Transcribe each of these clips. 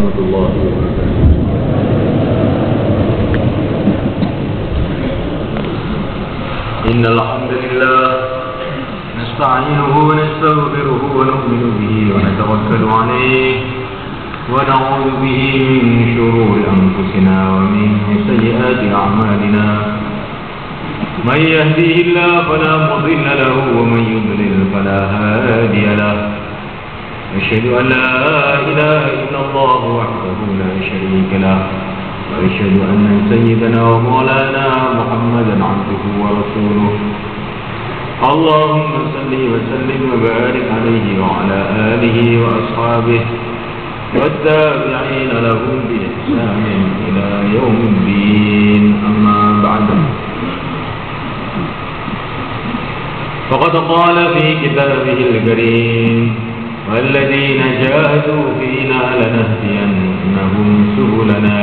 warahmatullahi wabarakatuh. Innal hamdalillah nasta'inuhu wa nastaghfiruhu wa nu'minu bihi wa natawakkalu 'alayhi wa na'udzu bihi min shururi anfusina wa min sayyiati a'malina. Man yahdihillahu fala mudilla lahu wa man yudlil fala hadiya lahu. أشهد أن لا إله إلا الله وحده لا شريك له وأشهد أن سيدنا ومولانا محمدا عبده ورسوله اللهم صل وسلم وبارك عليه وعلى آله وأصحابه والتابعين لهم بإحسان إلى يوم الدين أما بعد فقد قال في كتابه الكريم والذين جاهدوا فينا لنهدينهم سبلنا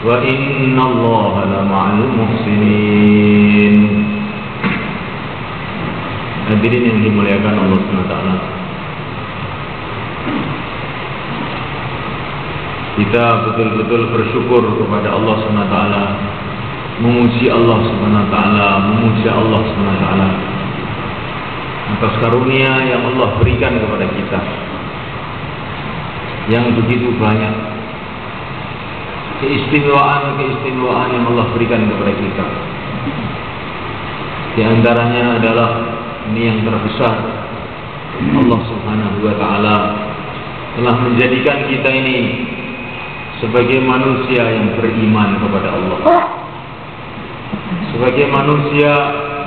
وإن الله لمع المحسنين. Hadirin yang dimuliakan Allah SWT, kita betul-betul bersyukur kepada Allah SWT, memuji Allah SWT, memuji Allah SWT atas karunia yang Allah berikan kepada kita yang begitu banyak, keistimewaan yang Allah berikan kepada kita. Di antaranya adalah ini yang terbesar, Allah Subhanahu wa ta'ala telah menjadikan kita ini sebagai manusia yang beriman kepada Allah, sebagai manusia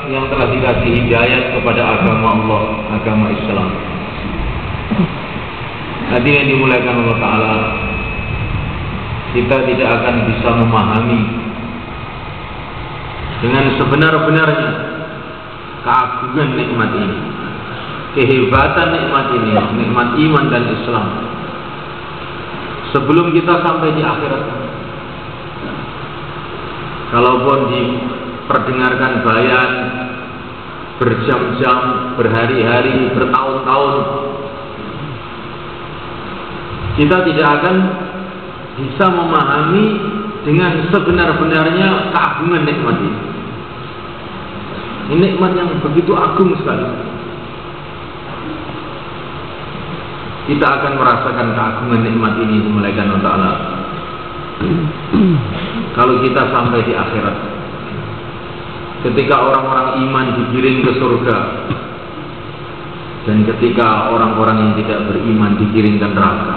yang telah dikasih hidayah kepada agama Allah, agama Islam. Hadirin yang dimuliakan Allah Ta'ala, kita tidak akan bisa memahami dengan sebenar-benarnya keagungan nikmat ini, kehebatan nikmat ini, nikmat iman dan Islam, sebelum kita sampai di akhirat. Kalaupun diperdengarkan bayan berjam-jam, berhari-hari, bertahun-tahun, kita tidak akan bisa memahami dengan sebenar-benarnya keagungan nikmat ini. Ini nikmat yang begitu agung sekali. Kita akan merasakan keagungan nikmat ini dimuliakan Allah Ta'ala kalau kita sampai di akhirat, ketika orang-orang iman digiring ke surga dan ketika orang-orang yang tidak beriman digiring ke neraka.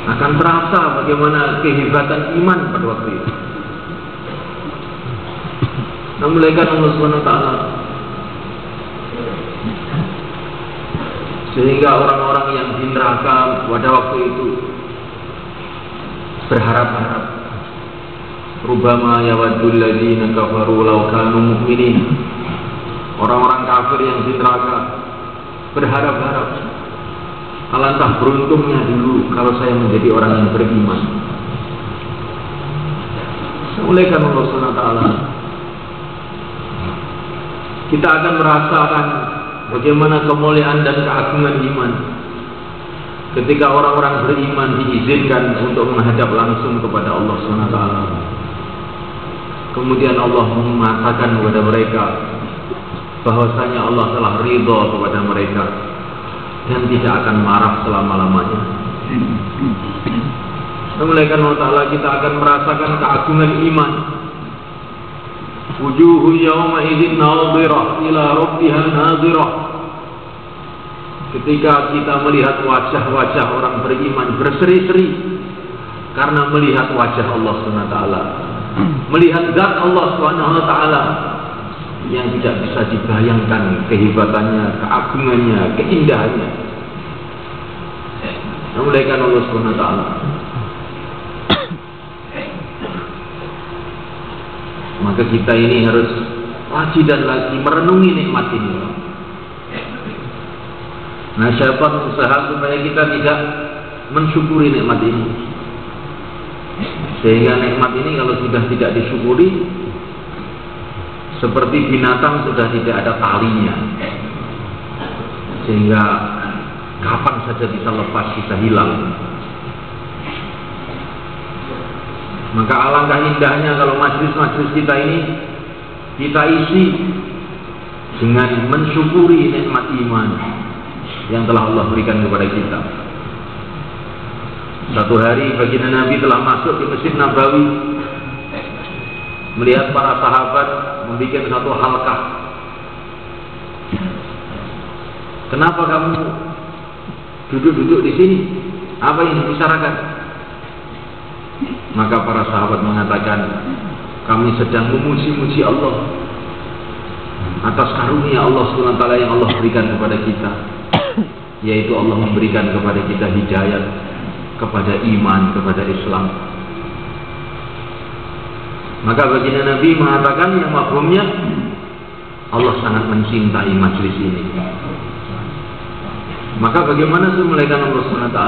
Akan terasa bagaimana kehebatan iman pada waktu itu. Namuliakan Allah SWT, sehingga orang-orang yang di neraka pada waktu itu berharap-harap, rubama yawaddul ladzina kafaru law kanu mu'minin. Orang-orang kafir yang di neraka berharap-harap, alangkah beruntungnya dulu kalau saya menjadi orang yang beriman. Namuliakan Allah SWT, kita akan merasakan bagaimana kemuliaan dan keagungan iman ketika orang-orang beriman diizinkan untuk menghadap langsung kepada Allah SWT. Kemudian Allah mengatakan kepada mereka bahwasanya Allah telah ridha kepada mereka dan tidak akan marah selama-lamanya. Namuliakan Allah Ta'ala, kita akan merasakan keagungan iman. Wujuhu yawma idzin nadhirah ila rabbiha nadhirah. Ketika kita melihat wajah-wajah orang beriman berseri-seri karena melihat wajah Allah SWT, melihat zat Allah SWT yang tidak bisa dibayangkan kehebatannya, keagungannya, keindahannya. Namuliakan Allah SWT, maka kita ini harus lagi dan lagi merenungi nikmat ini. Nah, syaitan berusaha supaya kita tidak mensyukuri nikmat ini, sehingga nikmat ini kalau sudah tidak disyukuri, seperti binatang sudah tidak ada talinya, sehingga kapan saja bisa lepas, bisa hilang. Maka alangkah indahnya kalau majlis-majlis kita ini kita isi dengan mensyukuri nikmat iman yang telah Allah berikan kepada kita. Satu hari baginda Nabi telah masuk di Masjid Nabawi, melihat para sahabat membuat satu halqah. Kenapa kamu duduk-duduk di sini? Apa yang dibicarakan? Maka para sahabat mengatakan, kami sedang memuji-muji Allah atas karunia Allah SWT yang Allah berikan kepada kita, yaitu Allah memberikan kepada kita hidayat, kepada iman, kepada Islam. Maka baginda Nabi mengatakan yang mafhumnya, Allah sangat mencintai majlis ini. Maka bagaimana memuliakan Allah SWT?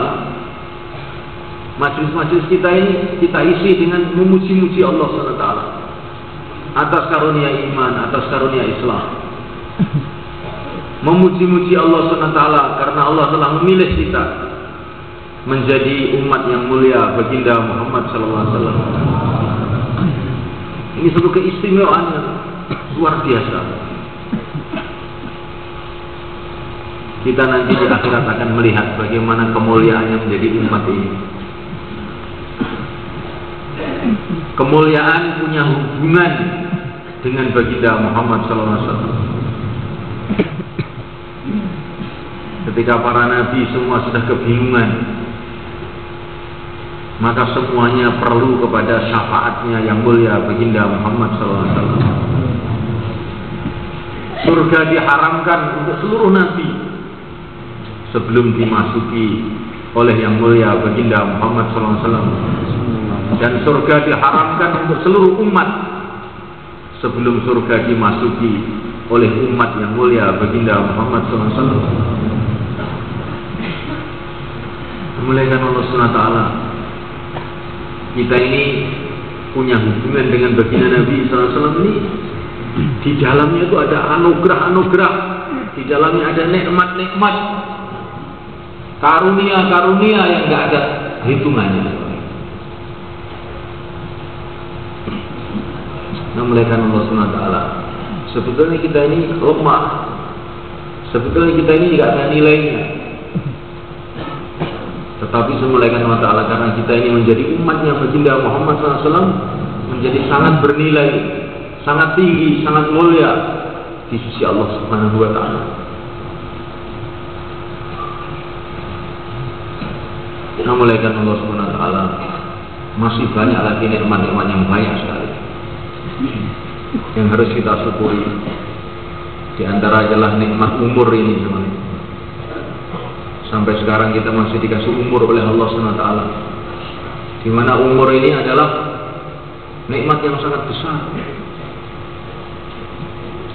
Majlis-majlis kita ini kita isi dengan memuji-muji Allah SWT atas karunia iman, atas karunia Islam. Memuji-muji Allah SWT karena Allah telah memilih kita menjadi umat yang mulia baginda Muhammad SAW. Ini satu keistimewaan yang luar biasa. Kita nanti di akhirat akan melihat bagaimana kemuliaannya menjadi umat ini. Kemuliaan punya hubungan dengan baginda Muhammad SAW. Ketika para nabi semua sudah kebingungan, maka semuanya perlu kepada syafaatnya yang mulia baginda Muhammad SAW. Surga diharamkan untuk seluruh nabi sebelum dimasuki oleh yang mulia baginda Muhammad SAW, dan surga diharamkan untuk seluruh umat sebelum surga dimasuki oleh umat yang mulia baginda Muhammad SAW. Memuliakan Allah SWT. Kita ini punya hubungan dengan baginda Nabi SAW ini. Di dalamnya itu ada anugerah-anugerah, di dalamnya ada nikmat-nikmat, karunia-karunia yang tidak ada hitungannya. Memuliakan Allah SWT. Sebetulnya kita ini lemah, sebetulnya kita ini tidak ada nilainya. Tetapi semuliakan Allah Ta'ala, karena kita ini menjadi umatnya baginda Muhammad SAW, menjadi sangat bernilai, sangat tinggi, sangat mulia di sisi Allah Subhanahu wa Ta'ala. Semuliakan Allah Subhanahu wa Ta'ala, masih banyak lagi nikmat-nikmat yang banyak sekali yang harus kita syukuri. Di antara adalah nikmat umur ini semuanya. Sampai sekarang kita masih dikasih umur oleh Allah SWT, di mana umur ini adalah nikmat yang sangat besar,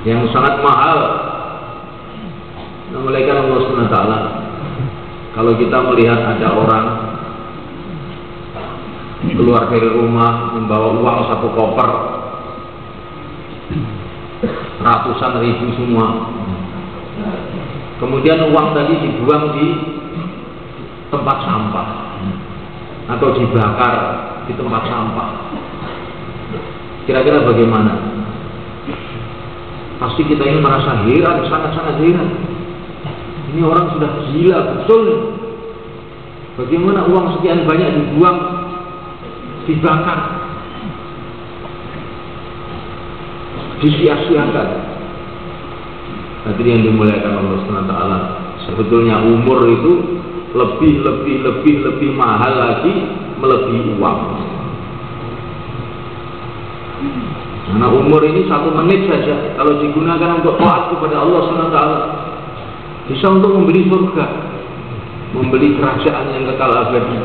yang sangat mahal. Memuliakan Allah SWT. Kalau kita melihat ada orang keluar dari rumah membawa uang satu koper, ratusan ribu semua, kemudian uang tadi dibuang di tempat sampah atau dibakar di tempat sampah, kira-kira bagaimana? Pasti kita ini merasa heran, sangat-sangat heran. Ini orang sudah gila betul. Bagaimana uang sekian banyak dibuang, dibakar, disia-siakan. Hadirin yang dimuliakan Allah SWT, sebetulnya umur itu lebih mahal lagi melebihi uang. Karena umur ini 1 menit saja kalau digunakan untuk taat kepada Allah SWT, bisa untuk membeli surga, membeli kerajaan yang kekal abadi,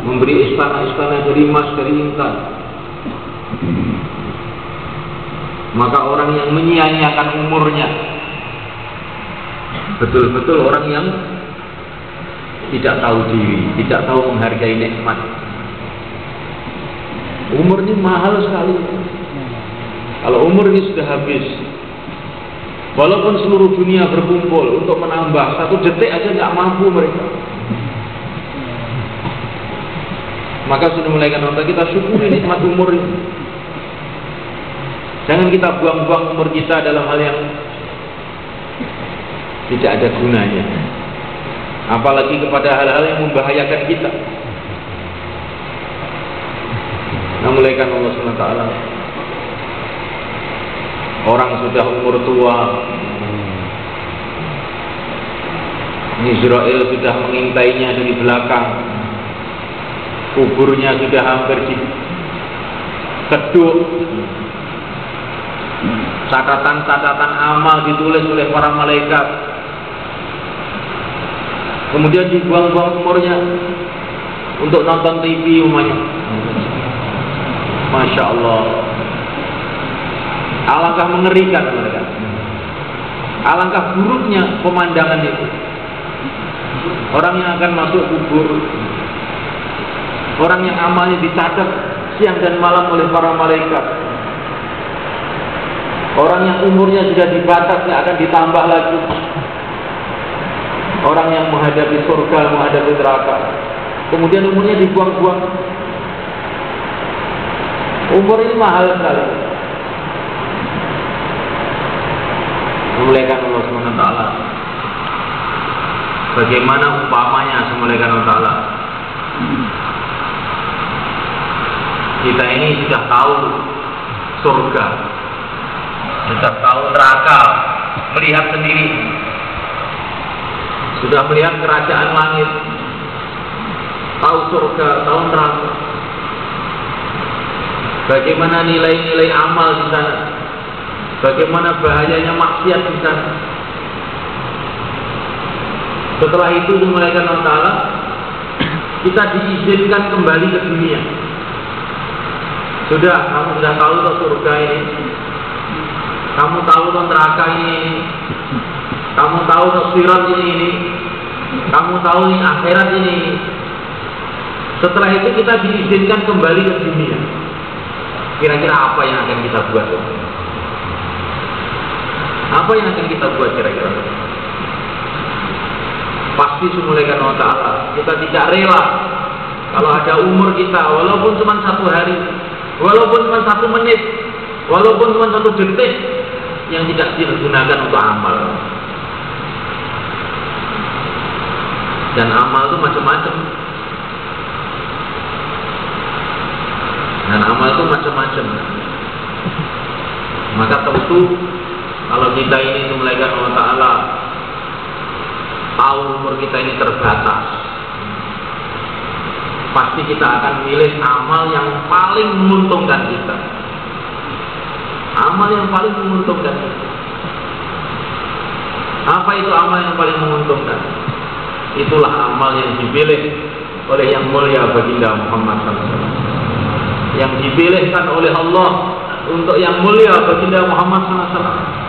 memberi istana-istana dari emas, dari intan. Maka orang yang menyia-nyiakan umurnya betul-betul orang yang tidak tahu diri, tidak tahu menghargai nikmat. Umur ini mahal sekali. Kalau umur ini sudah habis, walaupun seluruh dunia berkumpul untuk menambah 1 detik aja tidak mampu mereka. Maka sudah mulai kan kita syukuri nikmat umur ini. Jangan kita buang-buang umur kita dalam hal yang tidak ada gunanya. Apalagi kepada hal-hal yang membahayakan kita. Memuliakan Allah SWT. Orang sudah umur tua, Israel sudah mengintainya dari belakang, kuburnya sudah hampir dikeduk, catatan-catatan amal ditulis oleh para malaikat, kemudian dibuang-buang umurnya untuk nonton TV umumnya. Masya Allah, alangkah mengerikan mereka, alangkah buruknya pemandangan itu. Orang yang akan masuk kubur, orang yang amalnya dicatat siang dan malam oleh para malaikat, orang yang umurnya sudah dibatas tidak akan ditambah lagi, orang yang menghadapi surga, menghadapi neraka, kemudian umurnya dibuang-buang. Umur ini mahal sekali. Memuliakan Allah SWT. Bagaimana umpamanya memuliakan Allah Ta'ala? Kita ini sudah tahu surga, sudah tahu neraka, melihat sendiri, sudah melihat kerajaan langit, tahu surga, tahu neraka. Bagaimana nilai-nilai amal di sana? Bagaimana bahayanya maksiat di sana? Setelah itu dimulaikan Allah Ta'ala, kita diizinkan kembali ke dunia. Kamu sudah tahu tentang surga ini, kamu tahu tentang neraka ini, kamu tahu tentang sirat ini, kamu tahu nih akhirat ini. Setelah itu kita diizinkan kembali ke dunia. Kira-kira apa yang akan kita buat? Apa yang akan kita buat kira-kira? Pasti semulaikan Allah Ta'ala, kita tidak rela kalau ada umur kita, walaupun cuma 1 hari, walaupun cuma 1 menit, walaupun cuma 1 detik, yang tidak digunakan untuk amal. Dan amal itu macam-macam. Maka tentu kalau kita ini semulaikan Allah Ta'ala, tahu umur kita ini terbatas, pasti kita akan milih amal yang paling menguntungkan kita. Amal yang paling menguntungkan kita. Apa itu amal yang paling menguntungkan? Itulah amal yang dipilih oleh yang mulia baginda Muhammad SAW, yang dipilihkan oleh Allah untuk yang mulia baginda Muhammad SAW.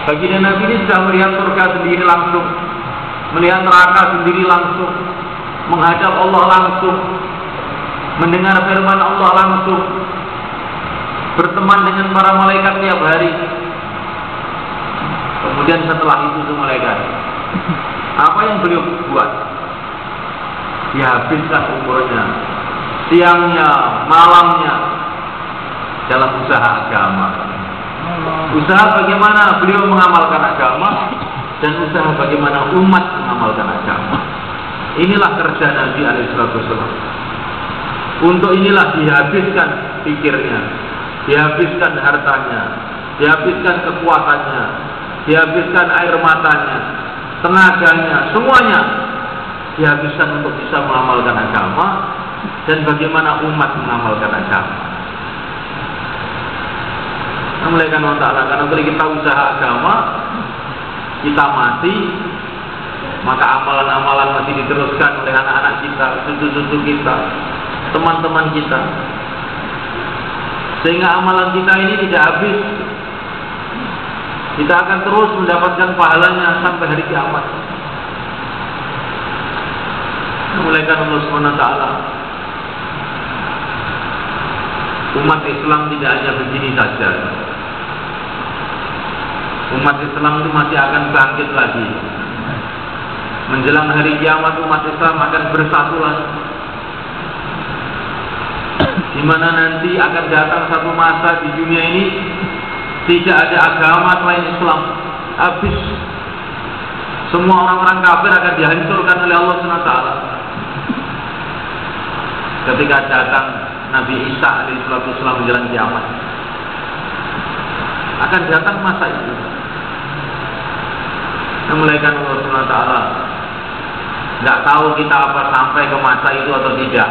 Baginda Nabi ini sudah melihat surga sendiri langsung, melihat neraka sendiri langsung, menghadap Allah langsung, mendengar firman Allah langsung, berteman dengan para malaikat tiap hari. Kemudian setelah itu malaikat, apa yang beliau buat? Dihabiskan umurnya, siangnya, malamnya dalam usaha agama. Usaha bagaimana beliau mengamalkan agama, dan usaha bagaimana umat mengamalkan agama. Inilah kerja Nabi SAW. Untuk inilah dihabiskan pikirnya, dihabiskan hartanya, dihabiskan kekuatannya, dihabiskan air matanya, tenaganya, semuanya dihabiskan untuk bisa mengamalkan agama, dan bagaimana umat mengamalkan agama. Memuliakan Allah Ta'ala, karena kalau kita usaha agama, kita mati, maka amalan-amalan masih diteruskan oleh anak-anak kita, cucu-cucu kita, teman-teman kita, sehingga amalan kita ini tidak habis. Kita akan terus mendapatkan pahalanya sampai hari kiamat. Memuliakan Allah SWT. Umat Islam tidak hanya begini saja. Umat Islam itu masih akan bangkit lagi. Menjelang hari kiamat umat Islam akan bersatu lagi. di mana nanti akan datang satu masa di dunia ini tidak ada agama selain Islam. Habis. Semua orang-orang kafir akan dihancurkan oleh Allah SWT. Ketika datang Nabi Isa alaihissalam menjelang kiamat, akan datang masa itu. Memuliakan Allah SWT. Tidak tahu kita apa sampai ke masa itu atau tidak.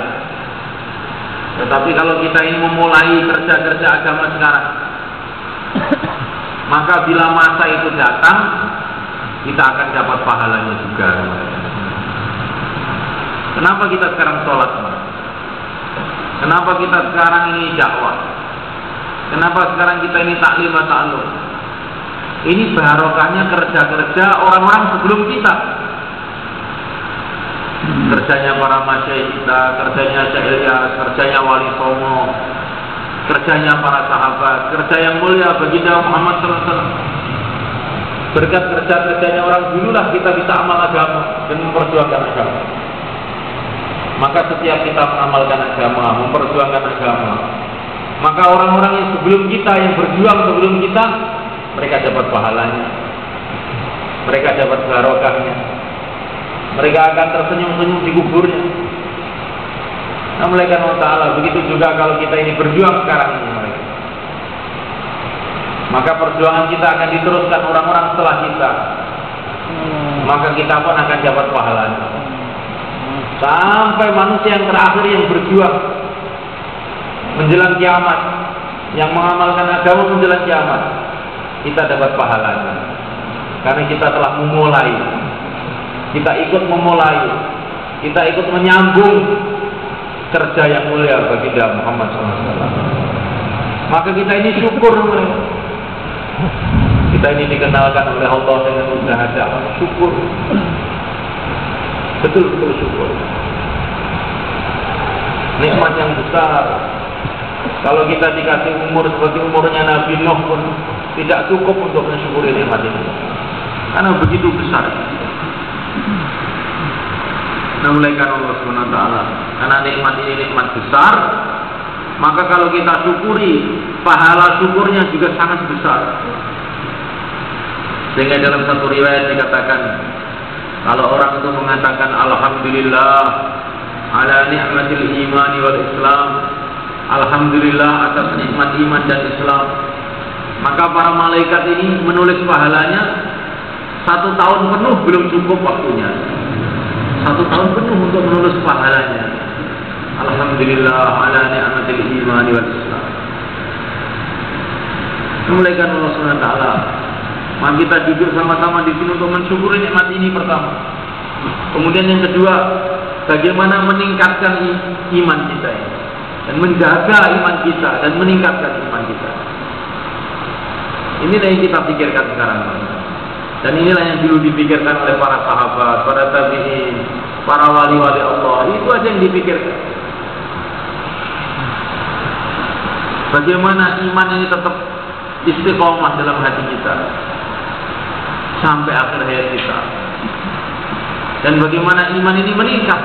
Tetapi kalau kita ini memulai kerja-kerja agama sekarang, maka bila masa itu datang, kita akan dapat pahalanya juga. Kenapa kita sekarang sholat? Kenapa kita sekarang ini dakwah? Kenapa sekarang kita ini taklim wa ta'allum? Ini barokahnya kerja-kerja orang-orang sebelum kita. Kerjanya para masyayikh kita, kerjanya Syekh Ilyas, kerjanya Wali Songo, kerjanya para sahabat, kerja yang mulia baginda Muhammad SAW. Berkat kerja-kerjanya orang dululah kita bisa amal agama dan memperjuangkan agama. Maka setiap kita mengamalkan agama, memperjuangkan agama, maka orang-orang yang sebelum kita, yang berjuang sebelum kita, mereka dapat pahalanya, mereka dapat barokahnya, mereka akan tersenyum-senyum di kuburnya. Namun Allah Ta'ala, begitu juga kalau kita ini berjuang sekarang ini, maka perjuangan kita akan diteruskan orang-orang setelah kita. Maka kita pun akan dapat pahalanya. Sampai manusia yang terakhir yang berjuang menjelang kiamat, yang mengamalkan agama menjelang kiamat, kita dapat pahalanya. Karena kita telah memulai, kita ikut memulai, kita ikut menyambung kerja yang mulia baginda Muhammad SAW. Maka kita ini syukur. Kita ini dikenalkan oleh Allah dengan usaha dakwah, syukur. Betul-betul syukur. Nikmat yang besar. Kalau kita dikasih umur seperti umurnya Nabi Nuh pun tidak cukup untuk mensyukuri nikmat ini. Karena begitu besar. Memuliakan Allah SWT. Karena nikmat ini nikmat besar, maka kalau kita syukuri, pahala syukurnya juga sangat besar. Sehingga dalam satu riwayat dikatakan, kalau orang itu mengatakan alhamdulillah ala ni'matil imani wal Islam, alhamdulillah atas nikmat iman dan Islam, maka para malaikat ini menulis pahalanya 1 tahun penuh belum cukup waktunya. 1 tahun penuh untuk menulis pahalanya. Alhamdulillah ala ni'matil imani wal Islam. Memuliakan Allah SWT. Maka kita duduk sama-sama di sini untuk mensyukuri nikmat ini pertama. Kemudian yang kedua, bagaimana meningkatkan iman kita ini, dan menjaga iman kita dan meningkatkan iman kita. Inilah yang kita pikirkan sekarang. Dan inilah yang dulu dipikirkan oleh para sahabat, para tabi'in, para wali-wali Allah. Itu aja yang dipikirkan. Bagaimana iman ini tetap istiqomah dalam hati kita sampai akhir hayat kita. Dan bagaimana iman ini meningkat.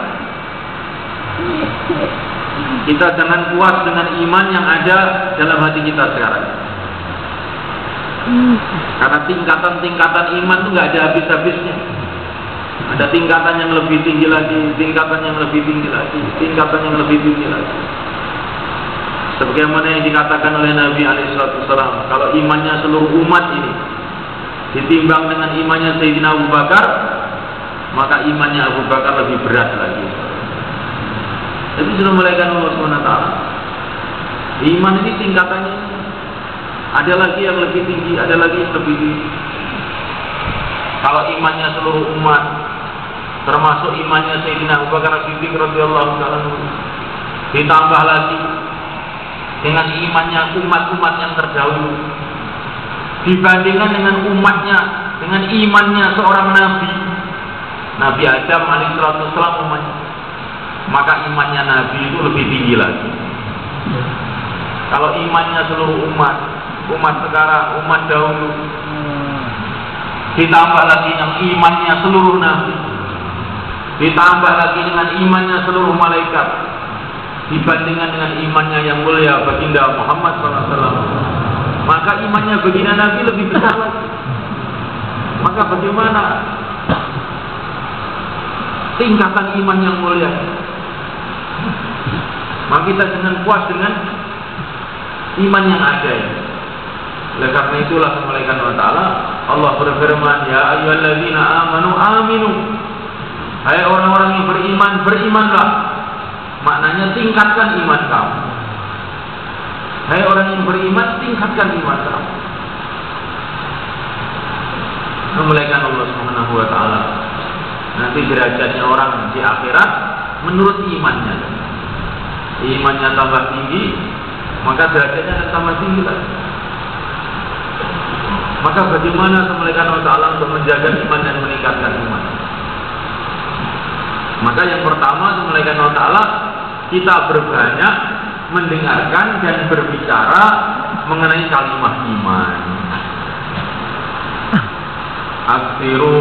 Kita jangan puas dengan iman yang ada dalam hati kita sekarang. Karena tingkatan-tingkatan iman itu nggak ada habis-habisnya. Ada tingkatan yang lebih tinggi lagi, tingkatan yang lebih tinggi lagi, tingkatan yang lebih tinggi lagi. Sebagaimana yang dikatakan oleh Nabi Alaihissalam, kalau imannya seluruh umat ini ditimbang dengan imannya Sayyidina Abu Bakar, maka imannya Abu Bakar lebih berat lagi. Jadi sudah mulaikan Allah SWT. Iman ini tingkatannya ada lagi yang lebih tinggi, ada lagi yang lebih tinggi. Kalau imannya seluruh umat, termasuk imannya Sayyidina Abu Bakar As-Siddiq radhiyallahu ta'ala, ditambah lagi dengan imannya umat-umat yang terdahulu, dibandingkan dengan umatnya, dengan imannya seorang Nabi, Nabi Adam alaihissalam umatnya, maka imannya Nabi itu lebih tinggi lagi. Kalau imannya seluruh umat, umat sekarang, umat dahulu, ditambah lagi yang imannya seluruh Nabi, ditambah lagi dengan imannya seluruh malaikat, dibandingkan dengan imannya yang mulia baginda Muhammad SAW, maka imannya baginda Nabi lebih besar lagi. Maka bagaimana tingkatan iman yang mulia? Maka kita jangan puas dengan iman yang ada ini. Oleh karena itulah Subhanahu wa ta'ala Allah berfirman, ya ayyuhalladzina amanu aminu. Hai orang-orang yang beriman, berimanlah. Maknanya tingkatkan iman kamu. Hai orang yang beriman, tingkatkan iman kamu. Memuliakan Allah Subhanahu wa ta'ala. Nanti derajatnya orang di akhirat menurut imannya. Imannya tambah tinggi, maka derajatnya akan tambah tinggi lagi. Maka bagaimana memuliakan Allah Ta'ala untuk menjaga iman dan meningkatkan iman? Maka yang pertama memuliakan Allah Ta'ala, kita berbanyak mendengarkan dan berbicara mengenai kalimat iman. Aksiru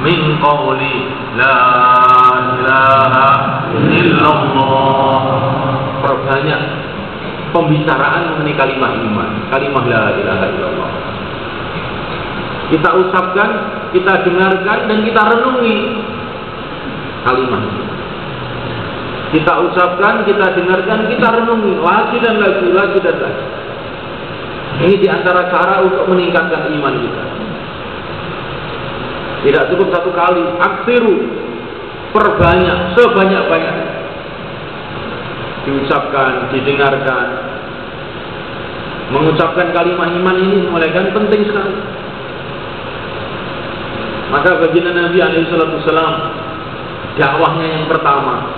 min qawli la ilaha illallah. Perbanyak pembicaraan mengenai kalimat iman, kalimat la ilaha illallah. Kita ucapkan, kita dengarkan, dan kita renungi kalimat itu. Kita ucapkan, kita dengarkan, kita renungi lagi dan lagi, lagi dan lagi. Ini diantara cara untuk meningkatkan iman kita. Tidak cukup satu kali, aksiru, perbanyak, sebanyak-banyak. Diucapkan, didengarkan. Mengucapkan kalimat iman ini mulaikan penting sekali. Maka baginda Nabi SAW, dakwahnya yang pertama,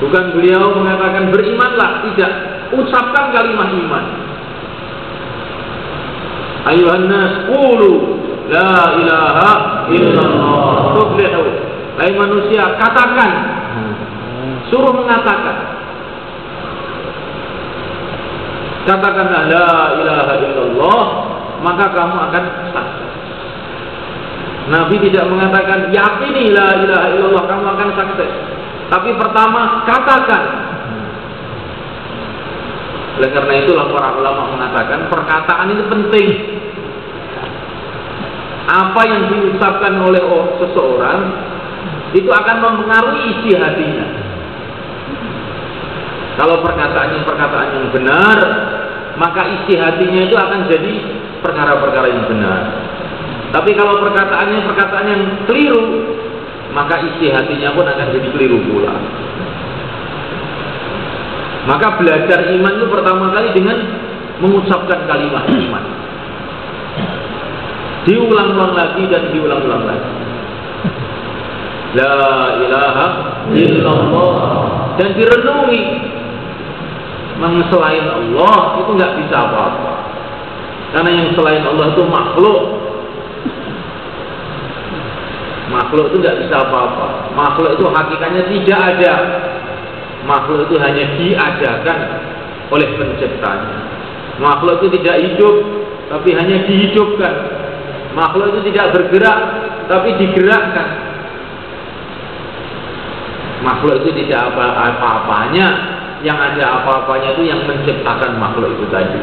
bukan beliau mengatakan berimanlah, tidak, ucapkan kalimat iman. Ayuhan nas qulu la ilaha illallah tuflihu. Hai manusia, katakan, suruh mengatakan, katakanlah la ilaha illallah, maka kamu akan sukses. Nabi tidak mengatakan yakini la ilaha illallah kamu akan sukses, tapi pertama katakan. Oleh karena itulah para ulama mengatakan perkataan itu penting. Apa yang diucapkan oleh seseorang itu akan mempengaruhi isi hatinya. Kalau perkataannya perkataan yang benar, maka isi hatinya itu akan jadi perkara-perkara yang benar. Tapi kalau perkataannya perkataan yang keliru, maka isi hatinya pun akan jadi keliru pula. Maka belajar iman itu pertama kali dengan mengucapkan kalimat iman. Diulang-ulang lagi dan diulang-ulang lagi. La ilaha illallah. Dan direnungi. Selain Allah itu nggak bisa apa-apa. Karena yang selain Allah itu makhluk. Makhluk itu tidak bisa apa-apa. Makhluk itu hakikatnya tidak ada. Makhluk itu hanya diadakan oleh penciptanya. Makhluk itu tidak hidup, tapi hanya dihidupkan. Makhluk itu tidak bergerak, tapi digerakkan. Makhluk itu tidak apa-apanya. Yang ada apa-apanya itu yang menciptakan makhluk itu tadi.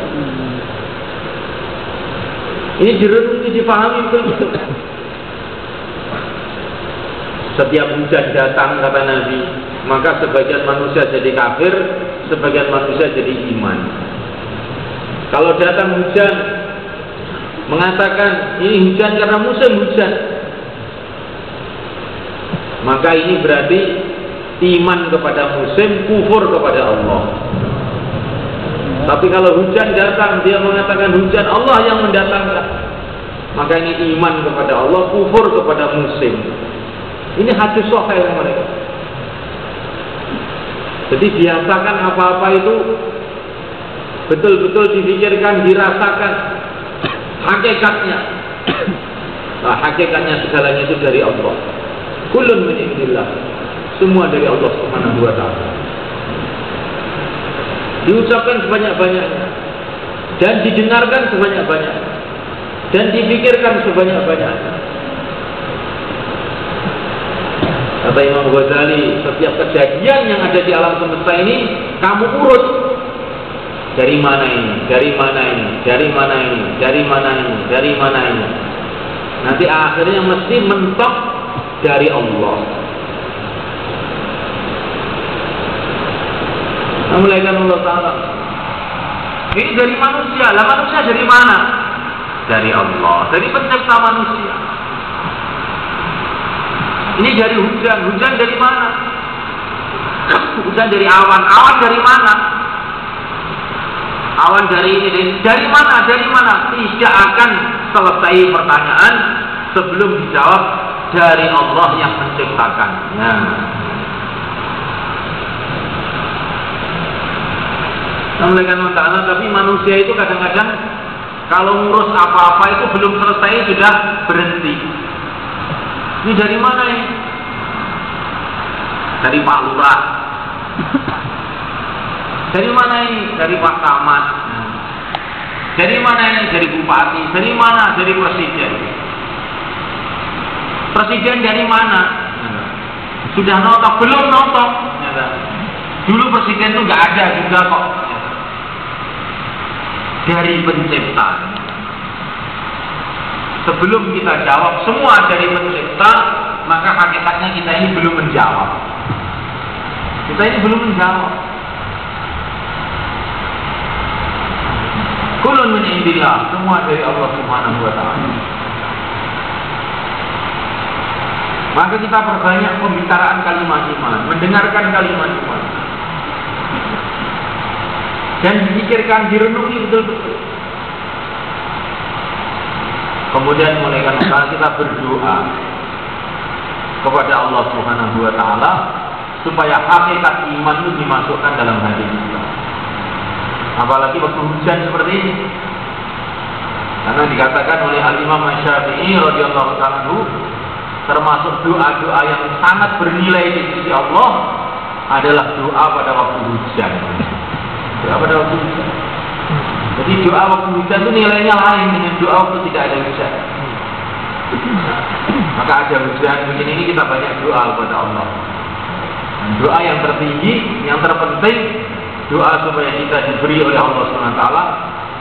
Ini direnungi, dipahami betul-betul. Setiap hujan datang, kata Nabi, maka sebagian manusia jadi kafir, sebagian manusia jadi iman. Kalau datang hujan, mengatakan ini hujan karena musim hujan, maka ini berarti iman kepada musim, kufur kepada Allah. Tapi kalau hujan datang, dia mengatakan hujan Allah yang mendatangkan, maka ini iman kepada Allah, kufur kepada musim. Ini hadis sahih mereka. Jadi biasakan apa-apa itu betul-betul dipikirkan, dirasakan hakikatnya. Nah, hakikatnya segalanya itu dari Allah. Kullun min indillah. Semua dari Allah Subhanahu wa ta'ala. Diucapkan sebanyak-banyaknya dan didengarkan sebanyak-banyaknya dan dipikirkan sebanyak-banyaknya. Kata Imam Ghazali, setiap kejadian yang ada di alam semesta ini kamu urut. Dari mana ini, dari mana ini, dari mana ini, dari mana ini, dari mana ini. Nanti akhirnya mesti mentok dari Allah. Mulaikan Allah Ta'ala. Ini dari manusia. Lah manusia dari mana? Dari Allah, dari pencipta manusia. Ini dari hujan. Hujan dari mana? Hujan dari awan. Awan dari mana? Awan dari ini. Dari mana? Dari mana? Tidak akan selesai pertanyaan sebelum dijawab dari Allah yang menciptakannya. Allah Ta'ala, tapi manusia itu kadang-kadang kalau ngurus apa-apa itu belum selesai sudah berhenti. Ini dari mana ini? Dari Pak Lurah. Dari mana ini? Dari Pak Camat. Dari mana ini? Dari Bupati. Dari mana? Dari Presiden. Presiden dari mana? Sudah notok? Belum notok. Dulu Presiden itu nggak ada juga kok. Dari pencipta. Sebelum kita jawab semua dari pencipta, maka hakikatnya kita ini belum menjawab. Kita ini belum menjawab. Kulun min indillah, semua dari Allah Subhanahu wa Ta'ala. Maka kita perbanyak pembicaraan kalimat iman, mendengarkan kalimat iman. Dan dipikirkan, direnungi betul-betul. Kemudian mulai karena kita berdoa kepada Allah Subhanahu wa Ta'ala supaya hakikat iman itu dimasukkan dalam hati kita. Apalagi waktu hujan seperti ini. Karena dikatakan oleh Al-Imam Syafi'i radhiyallahu ta'ala termasuk doa-doa yang sangat bernilai di sisi Allah adalah doa pada waktu hujan. Doa pada waktu hujan. Jadi doa waktu hujan itu nilainya lain dengan doa waktu tidak ada hujan. Maka ada hujan begini ini kita banyak doa kepada Allah. Dan doa yang tertinggi, yang terpenting, doa supaya kita diberi oleh Allah SWT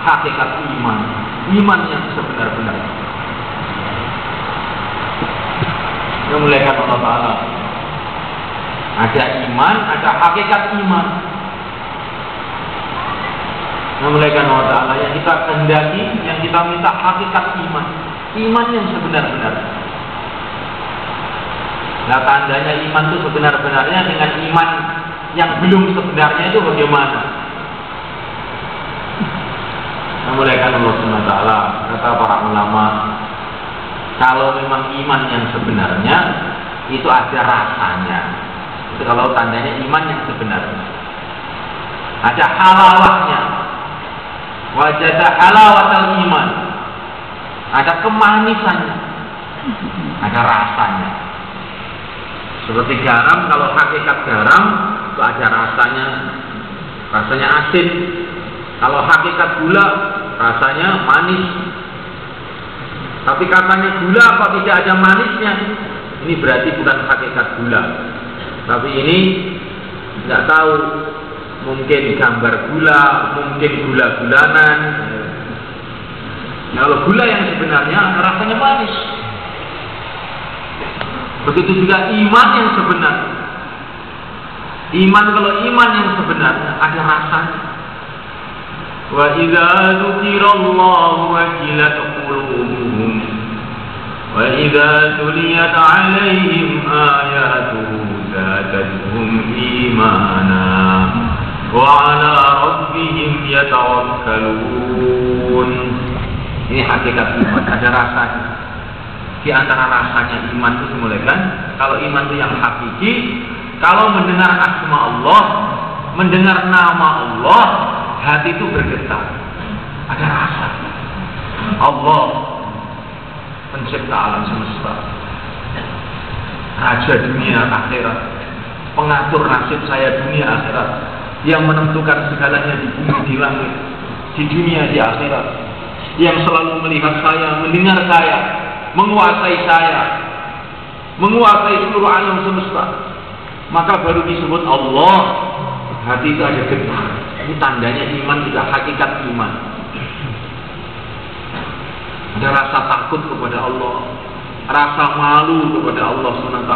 hakikat iman, iman yang sebenar-benarnya. Yang muliakan Allah Ta'ala. Ada iman, ada hakikat iman. Yang muliakan Allah Ta'ala, yang kita kehendaki, yang kita minta hakikat iman, iman yang sebenar-benarnya. Nah, tandanya iman itu sebenar-benarnya dengan iman yang belum sebenarnya itu bagaimana? Yang muliakan Allah SWT, kata para ulama, kalau memang iman yang sebenarnya itu ada rasanya. Itu kalau tandanya iman yang sebenarnya. Ada halawahnya. Wajada halawatal iman. Ada kemanisannya. Ada rasanya. Seperti garam, kalau hakikat garam itu ada rasanya. Rasanya asin. Kalau hakikat gula, rasanya manis. Tapi katanya gula kok tidak ada manisnya, ini berarti bukan hakikat gula. Tapi ini tidak tahu, mungkin gambar gula, mungkin gula-gulanan. Kalau gula yang sebenarnya rasanya manis. Begitu juga iman yang sebenarnya. Kalau iman yang sebenarnya ada rasanya. Wa idza dzukirallahu wajilat qulubuhum wa idza tuliyat 'alaihim ayatuhu zadatuhum imana wa 'ala rabbihim yatawakkalun. Ini hakikat iman, ada rasanya. Di antara rasanya iman itu semulakan, kalau iman itu yang hakiki, kalau mendengar asma Allah, mendengar nama Allah, hati itu bergetar, ada rasa. Allah pencipta alam semesta, raja dunia akhirat, pengatur nasib saya dunia akhirat, yang menentukan segalanya di bumi, di langit, di dunia, di akhirat, yang selalu melihat saya, mendengar saya, menguasai saya. menguasai seluruh alam semesta, maka baru disebut Allah. Hati itu ada getar. Ini tandanya iman juga hakikat iman. Ada rasa takut kepada Allah, rasa malu kepada Allah SWT,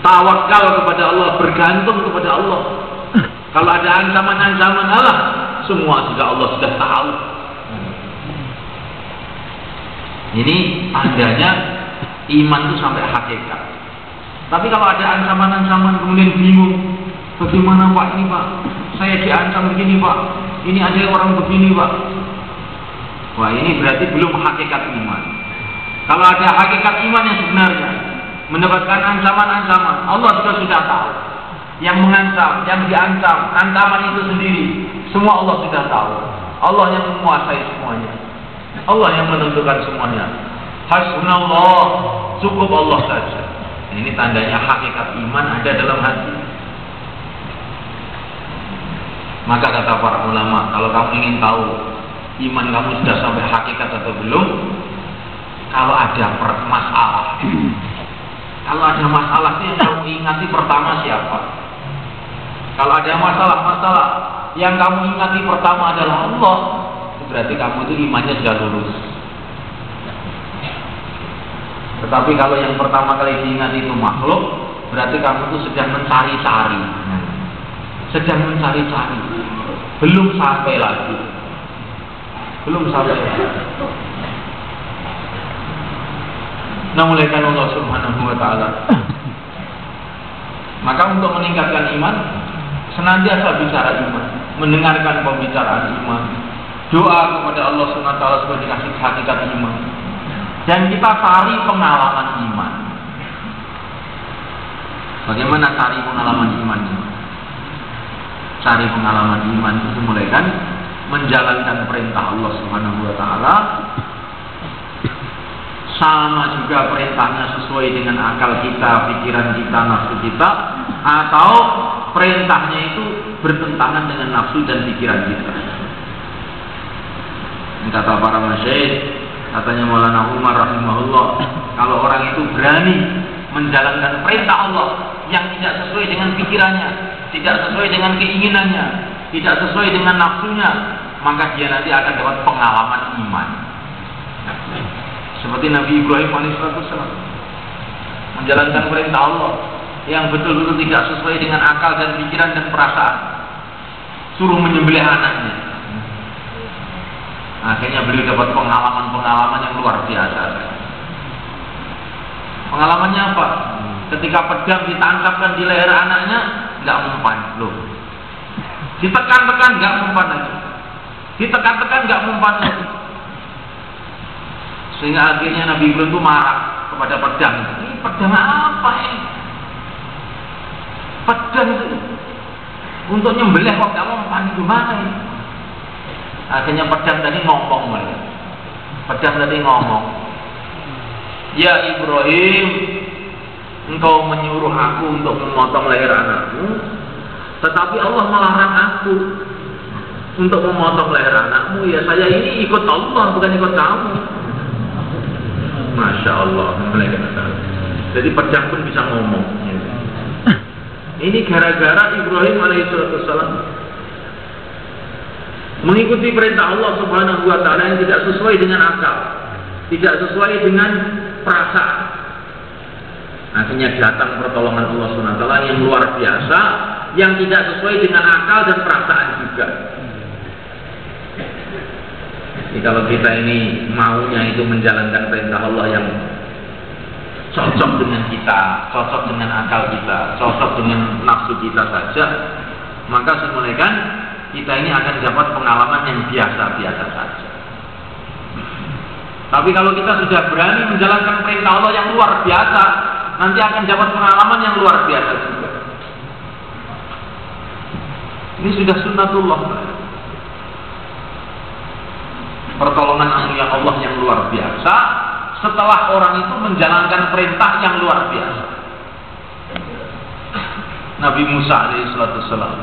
tawakal kepada Allah, bergantung kepada Allah. Kalau ada ancaman-ancaman Allah, semua sudah Allah sudah tahu. Ini tandanya iman itu sampai hakikat. Tapi kalau ada ancaman-ancaman kemudian bingung, bagaimana Pak ini Pak? Saya diancam begini Pak. Ini ada orang begini Pak. Wah, ini berarti belum hakikat iman. Kalau ada hakikat iman yang sebenarnya, mendapatkan ancaman-ancaman, Allah juga sudah tahu. Yang mengancam, yang diancam, ancaman itu sendiri, semua Allah sudah tahu. Allah yang menguasai semuanya. Allah yang menentukan semuanya. Hasbunallah, cukup Allah saja. Ini tandanya hakikat iman ada dalam hati. Maka kata para ulama, kalau kamu ingin tahu iman kamu sudah sampai hakikat atau belum, kalau ada masalah, kalau ada masalah yang kamu ingati pertama siapa? Kalau ada masalah-masalah yang kamu ingati pertama adalah Allah, berarti kamu itu imannya sudah lurus. Tetapi kalau yang pertama kali diingat itu makhluk, berarti kamu itu sedang mencari-cari, belum sampai lagi, Nah, mulaikan Allah Subhanahu wa Ta'ala. Maka untuk meningkatkan iman, senantiasa bicara iman, mendengarkan pembicaraan iman, doa kepada Allah Subhanahu wa Ta'ala supaya dikasih hakikat iman. Dan kita cari pengalaman iman. Bagaimana cari pengalaman iman? Cari pengalaman iman itu dimulaikan menjalankan perintah Allah Subhanahu wa Ta'ala, sama juga perintahnya sesuai dengan akal kita, pikiran kita, nafsu kita, atau perintahnya itu bertentangan dengan nafsu dan pikiran kita. Ini kata para masyayikh, katanya Maulana Umar rahimahullah, kalau orang itu berani menjalankan perintah Allah yang tidak sesuai dengan pikirannya, tidak sesuai dengan keinginannya, tidak sesuai dengan nafsunya, maka dia nanti akan dapat pengalaman iman. Seperti Nabi Ibrahim alaihissalam menjalankan perintah Allah yang betul-betul tidak sesuai dengan akal dan pikiran dan perasaan, suruh menyembelih anaknya. Akhirnya beliau dapat pengalaman-pengalaman yang luar biasa. Pengalamannya apa? Ketika pedang ditancapkan di leher anaknya, nggak mempan, loh. Ditekan-tekan nggak mempan lagi. Ditekan-tekan nggak mempan lagi. Sehingga akhirnya Nabi Ibrahim itu marah kepada pedang. Ini pedang apa ini? Pedang itu untuk nyembelih kok nggak mempan, gimana ini? Akhirnya pedang tadi ngomong, pedang tadi ngomong, ya Ibrahim, engkau menyuruh aku untuk memotong leher anakmu, tetapi Allah melarang aku untuk memotong leher anakmu. Ya saya ini ikut Allah, bukan ikut kamu. Masya Allah. Jadi pedang pun bisa ngomong. Ini gara-gara Ibrahim alaihissalam mengikuti perintah Allah Subhanahu wa Ta'ala yang tidak sesuai dengan akal, tidak sesuai dengan perasaan. Akhirnya datang pertolongan Allah Subhanahu wa Ta'ala yang luar biasa, yang tidak sesuai dengan akal dan perasaan juga. Jadi kalau kita ini maunya itu menjalankan perintah Allah yang cocok dengan kita, cocok dengan akal kita, cocok dengan nafsu kita saja, maka semulaikan kita ini akan dapat pengalaman yang biasa-biasa saja. Tapi kalau kita sudah berani menjalankan perintah Allah yang luar biasa, nanti akan dapat pengalaman yang luar biasa juga. Ini sudah sunnatullah. Pertolongan anugerah Allah yang luar biasa setelah orang itu menjalankan perintah yang luar biasa. Nabi Musa alaihissalam,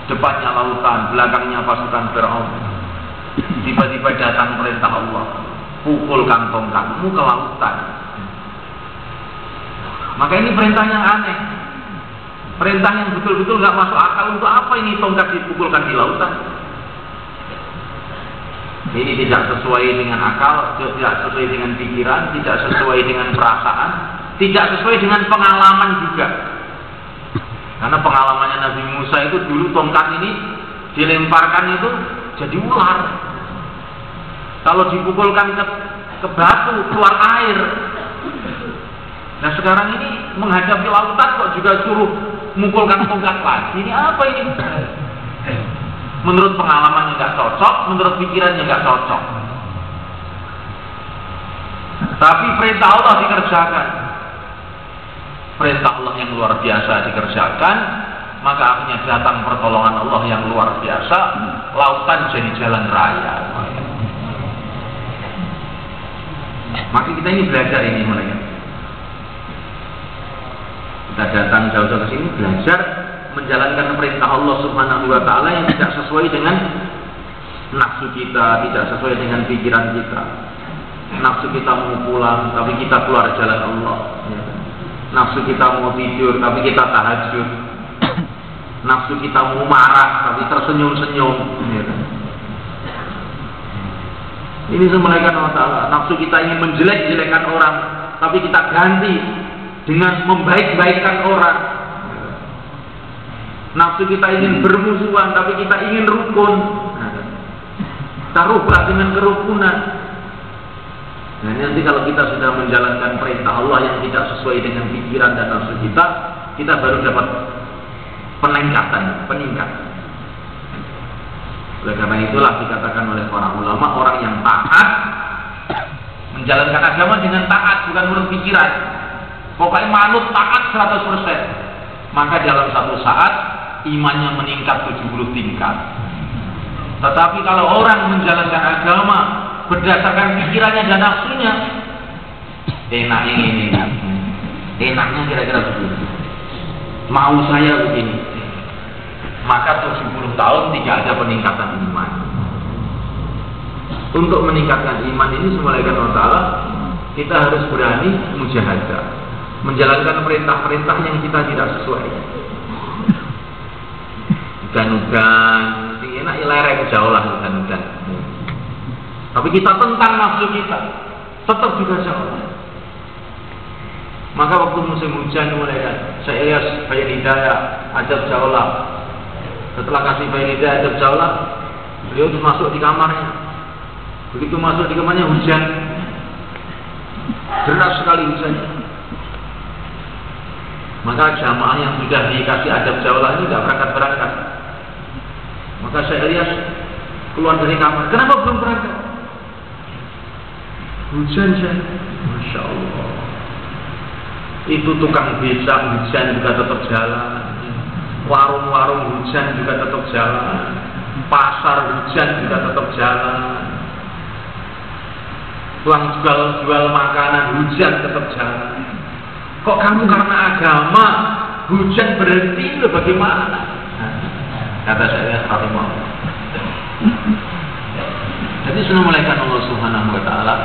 depannya lautan, belakangnya pasukan Fir'aun. Tiba-tiba datang perintah Allah, pukulkan tongkatmu ke lautan. Maka ini perintah yang aneh. Perintah yang betul-betul nggak masuk akal. Untuk apa ini tongkat dipukulkan di lautan? Ini tidak sesuai dengan akal, tidak sesuai dengan pikiran, tidak sesuai dengan perasaan, tidak sesuai dengan pengalaman juga. Karena pengalamannya Nabi Musa itu dulu tongkat ini dilemparkan itu jadi ular. Kalau dipukulkan ke batu keluar air. Nah sekarang ini menghadapi lautan kok juga suruh mukulkan tongkat lagi. Ini apa ini? Menurut pengalamannya nggak cocok, menurut pikirannya nggak cocok. Tapi perintah Allah dikerjakan. Perintah Allah yang luar biasa dikerjakan, maka akhirnya datang pertolongan Allah yang luar biasa, lautan jadi jalan raya. Maka kita ini belajar ini mereka. Kita datang jauh-jauh ke sini belajar menjalankan perintah Allah Subhanahu wa taala yang tidak sesuai dengan nafsu kita, tidak sesuai dengan pikiran kita. Nafsu kita mau pulang, tapi kita keluar jalan Allah. Nafsu kita mau tidur, tapi kita tahajud. Nafsu kita mau marah, tapi tersenyum-senyum. Ini semulaikan Allah Ta'ala. Nafsu kita ingin menjelek-jelekan orang, tapi kita ganti dengan membaik-baikkan orang. Nafsu kita ingin bermusuhan, tapi kita ingin rukun. Kita rubah dengan kerukunan. Nah nanti kalau kita sudah menjalankan perintah Allah yang tidak sesuai dengan pikiran dan nafsu kita baru dapat peningkatan. Oleh karena itulah dikatakan oleh para ulama, orang yang taat menjalankan agama dengan taat, bukan menurut pikiran. Pokoknya manut taat 100%. Maka dalam satu saat imannya meningkat 70 tingkat. Tetapi kalau orang menjalankan agama berdasarkan pikirannya dan nafsunya, enaknya ini, enaknya kira-kira begitu. Mau saya begini, maka 70 tahun tidak ada peningkatan iman. Untuk meningkatkan iman ini semulaikan Allah Ta'ala, kita harus berani mujahadah, menjalankan perintah-perintah yang kita tidak sesuai. Udan-udan, enak lereng jauh lah udan-udan. Tapi kita tentang nafsu kita, tetap juga jauh. Maka waktu musim hujan mulai saya Bayan Hidayah ajab jauhlah. Setelah kasih Bayan Hidayah ajab jauhlah, beliau terus masuk di kamarnya. Begitu masuk di kamarnya hujan, deras sekali hujannya. Maka jamaah yang sudah dikasih adab jauhlah ini tidak berangkat. Maka saya Ilyas keluar dari kamar. Kenapa belum berangkat? Hujan. Masya Allah. Itu tukang becak hujan juga tetap jalan. Warung-warung hujan juga tetap jalan. Pasar hujan juga tetap jalan. Tukang jual makanan hujan tetap jalan. Kok kamu karena agama hujan berhenti, itu bagaimana? Kata saya rahimahullah. Jadi sudah mulaikan Allah Subhanahu wa taala.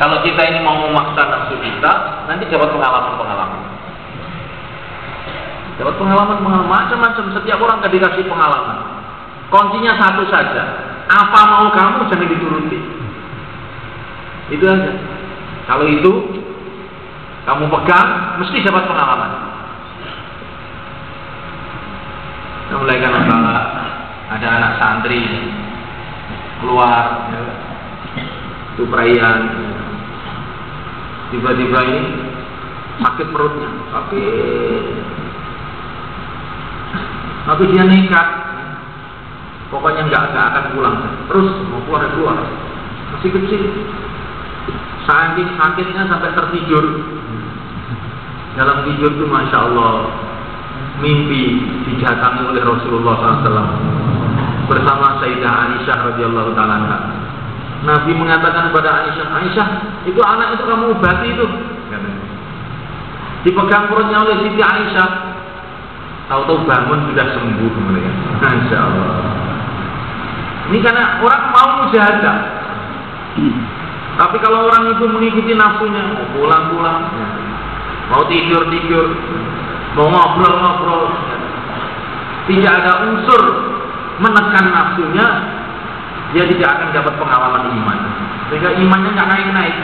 Kalau kita ini mau memaksa nafsu kita, nanti dapat pengalaman-pengalaman. Dapat pengalaman macam-macam. Setiap orang akan dikasih pengalaman. Kuncinya satu saja. Apa mau kamu jangan dituruti. Itu aja. Kalau itu kamu pegang, mesti dapat pengalaman. Mulaikan masalah ada anak santri keluar, itu perayaan, tiba-tiba ini sakit perutnya, tapi dia nekat, pokoknya nggak akan pulang, terus mau keluar, masih kecil, saking sakitnya sampai tertidur. Dalam tidur itu Masya Allah mimpi didatangi oleh Rasulullah SAW bersama Sayyidah Aisyah radhiyallahu taala. Nabi mengatakan kepada Aisyah, itu anak itu kamu obati itu. Dipegang perutnya oleh Siti Aisyah, tahu-tahu bangun sudah sembuh mereka. Masya Allah. Ini karena orang mau mujahadah. Tapi kalau orang itu mengikuti nafsunya, pulang-pulang. mau tidur, mau ngobrol. Tidak ada unsur menekan nafsunya, dia tidak akan dapat pengalaman iman. Sehingga imannya nggak naik-naik.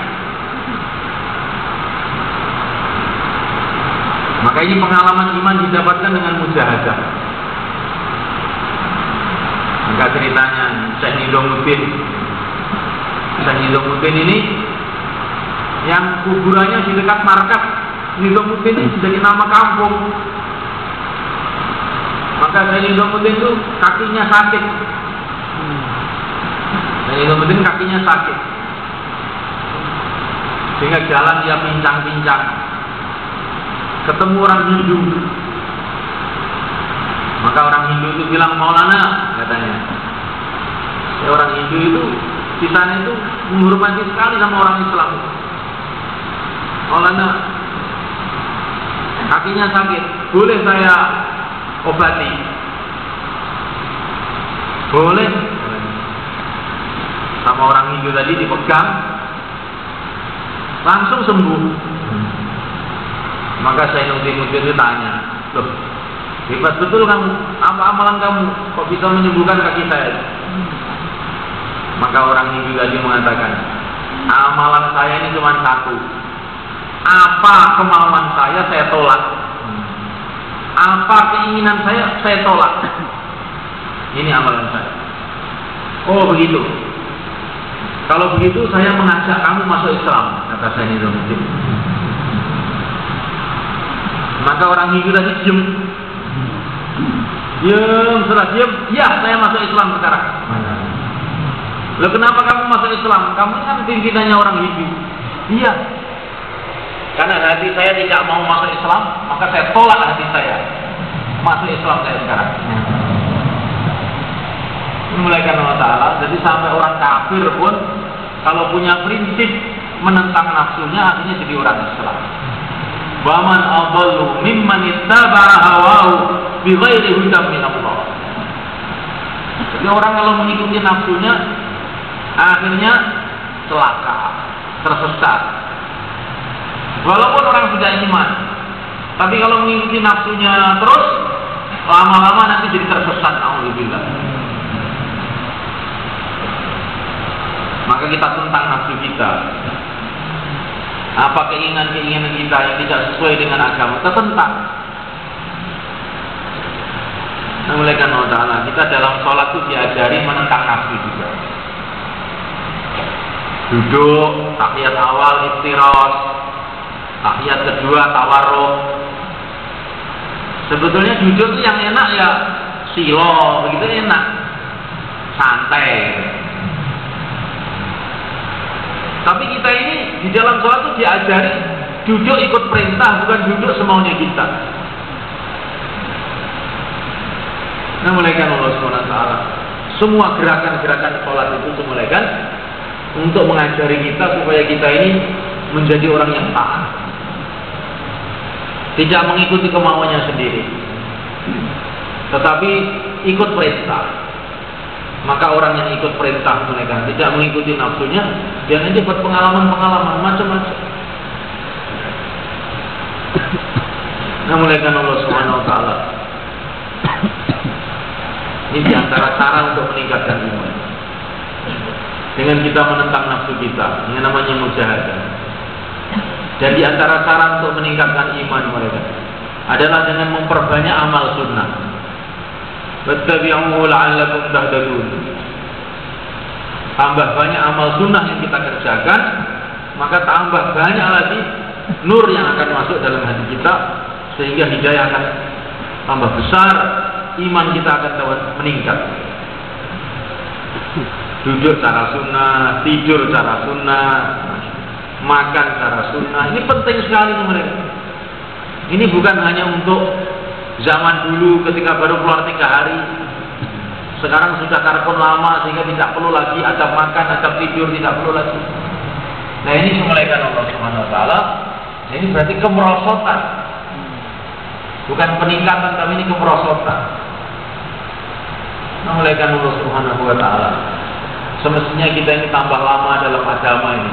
Maka ini pengalaman iman didapatkan dengan mujahadah. Maka ceritanya Syekh Nizamuddin ini yang kuburannya di dekat markas Nizamuddin itu jadi nama kampung. Maka Syekh Nizamuddin itu kakinya sakit. Syekh Nizamuddin kakinya sakit, sehingga jalan dia pincang-pincang. Ketemu orang Hindu. Maka orang Hindu itu bilang, Maulana, katanya. Orang Hindu itu di sana itu menghormati sekali sama orang Islam. Maulana, kakinya sakit, boleh saya obati? Boleh. Sama orang Hindu tadi dipegang, langsung sembuh. Maka saya Nizamuddin itu tanya, loh, hebat betul kamu, apa amalan kamu kok bisa menyembuhkan kaki saya? Maka orang Hindu tadi mengatakan, amalan saya ini cuma satu. Apa kemauan saya tolak. Apa keinginan saya tolak. Ini amalan saya. Oh begitu. Kalau begitu saya mengajak kamu masuk Islam, kata saya Nizamuddin. Maka orang Hindu tadi diam. Setelah diam, ya saya masuk Islam sekarang. Loh, kenapa kamu masuk Islam? Kamu kan pimpinannya orang Hindu. Iya. Karena hati saya tidak mau masuk Islam, maka saya tolak hati saya. Masuk Islam saya sekarang. Mulai karena Allah Ta'ala. Jadi sampai orang kafir pun kalau punya prinsip menentang nafsunya, artinya jadi orang Islam. Waman adallu mimman ittaba'a hawahu bighairi hudan min Allah. Jadi orang kalau mengikuti nafsunya akhirnya celaka, tersesat. Walaupun orang sudah iman, tapi kalau mengikuti nafsunya terus, lama-lama nanti jadi tersesat. Alhamdulillah. Maka kita tentang nafsu kita. Apa keinginan-keinginan kita yang tidak sesuai dengan agama, kita tentang. Mulai karena Allah, kita dalam sholat itu diajari menentang nafsu juga. Duduk, tahiyat awal iftiros, tahiyat kedua tawarruk. Sebetulnya duduk itu yang enak ya silo, begitu enak, santai. Tapi kita ini di dalam sholat itu diajari duduk ikut perintah, bukan duduk semaunya kita. Nah, mulaikan Allah SWT. Semua gerakan-gerakan sholat itu dimulaikan untuk mengajari kita supaya kita ini menjadi orang yang taat, tidak mengikuti kemauannya sendiri, tetapi ikut perintah. Maka orang yang ikut perintah mereka tidak mengikuti nafsunya, dia nanti dapat pengalaman-pengalaman macam-macam. Nah, mulaikan Allah Subhanahu wa Ta'ala. Ini diantara cara untuk meningkatkan iman. Dengan kita menentang nafsu kita, yang namanya mujahadah. Dan diantara cara untuk meningkatkan iman mereka adalah dengan memperbanyak amal sunnah. Wattabi'uhu la'allakum tahtadun. Tambah banyak amal sunnah yang kita kerjakan, maka tambah banyak lagi nur yang akan masuk dalam hati kita, sehingga hidayah akan tambah besar, iman kita akan meningkat. Duduk cara sunnah, tidur cara sunnah, makan cara sunnah. Ini penting sekali mereka. Ini bukan hanya untuk zaman dulu ketika baru keluar 3 hari. Sekarang sudah karpon lama sehingga tidak perlu lagi adab makan, adab tidur, tidak perlu lagi. Nah, ini semulaikan Allah Subhanahu wa Ta'ala. Ini berarti kemerosotan. Bukan peningkatan, tapi ini kemerosotan. Semulaikan Allah Subhanahu wa Ta'ala. Semestinya kita ini tambah lama dalam agama ini,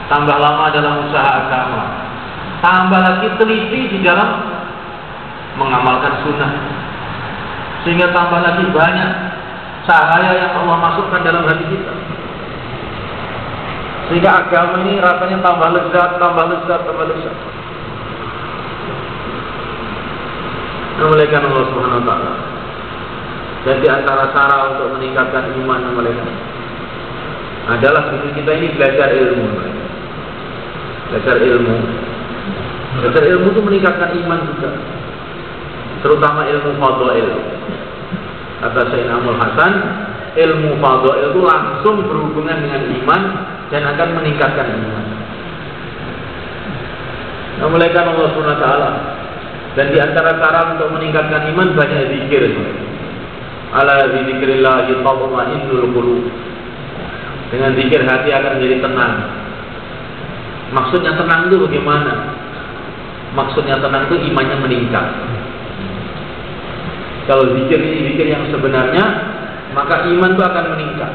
tambah lama dalam usaha agama. tambah lagi teliti di dalam mengamalkan sunnah, sehingga tambah lagi banyak cahaya yang Allah masukkan dalam hati kita, sehingga agama ini rasanya tambah lezat, tambah lezat, tambah lezat. Memuliakan Allah Subhanahu wa Ta'ala. Dan di antara cara untuk meningkatkan iman memuliakan adalah kita ini belajar ilmu. Belajar ilmu. Belajar ilmu itu meningkatkan iman juga, terutama ilmu fadhail. Kata Sayyidina Abdul Hasan, ilmu fadhail itu langsung berhubungan dengan iman dan akan meningkatkan iman. Memuliakan Allah Subhanahu wa Ta'ala. Dan di antara cara untuk meningkatkan iman banyak zikir. Ala dzikrillah tatma'innul qulub. Dengan zikir hati akan menjadi tenang. Maksudnya tenang itu bagaimana? Maksudnya tenang itu imannya meningkat. Kalau zikir ini zikir yang sebenarnya, maka iman itu akan meningkat.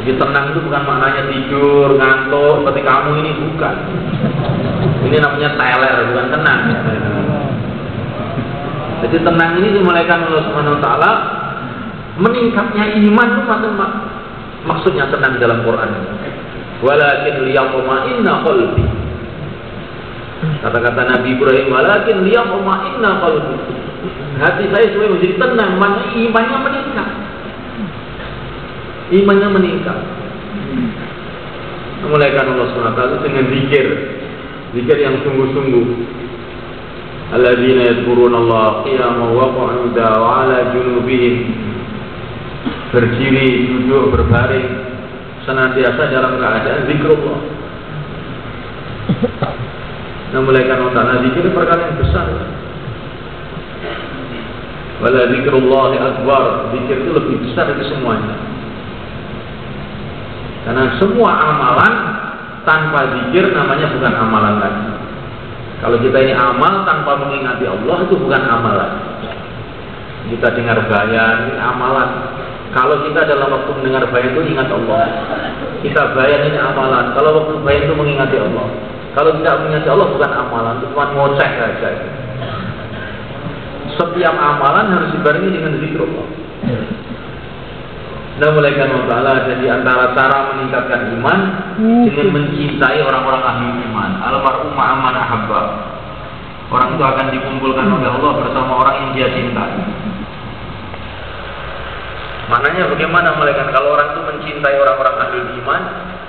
Jadi tenang itu bukan maknanya tidur, ngantuk, seperti kamu ini, bukan. Ini namanya teler, bukan tenang. Jadi tenang ini dimulaikan Allah Subhanahu wa Ta'ala. Meningkatnya iman itu maksudnya tenang dalam Quran. Walakin liyatma'inna qalbi. Kata-kata Nabi Ibrahim, walakin liyatma'inna qalbi. Hati saya supaya menjadi tenang, maknanya imannya meningkat. Imannya meningkat. Memulaikan Allah SWT dengan zikir, zikir yang sungguh-sungguh. Alladzina yadhkuruna Allah qiyaman wa qu'udan wa 'ala junubihim. Berdiri, duduk, berbaring, senantiasa dalam keadaan zikrullah. Memulaikan Allah SWT zikir perkara yang besar. Wala zikrullahi akbar. Zikir itu lebih besar dari semuanya. Karena semua amalan tanpa zikir namanya bukan amalan lagi. Kalau kita ini amal tanpa mengingati Allah itu bukan amalan. Kita dengar bayan, ini amalan. Kalau kita dalam waktu mendengar bayan itu ingat Allah, kita bayan ini amalan. Kalau waktu bayan itu mengingati Allah. Kalau tidak mengingati Allah bukan amalan, itu cuma ngoceh saja. Setiap amalan harus dibarengi dengan zikrullah. Nah, mulaikan Allah Ta'ala. Jadi antara cara meningkatkan iman dengan mencintai orang-orang ahli iman. Almarhum ma'aman ahabba. Orang itu akan dikumpulkan oleh Allah bersama orang yang dia cintai. Maknanya bagaimana mulaikan? Kalau orang itu mencintai orang-orang ahli iman,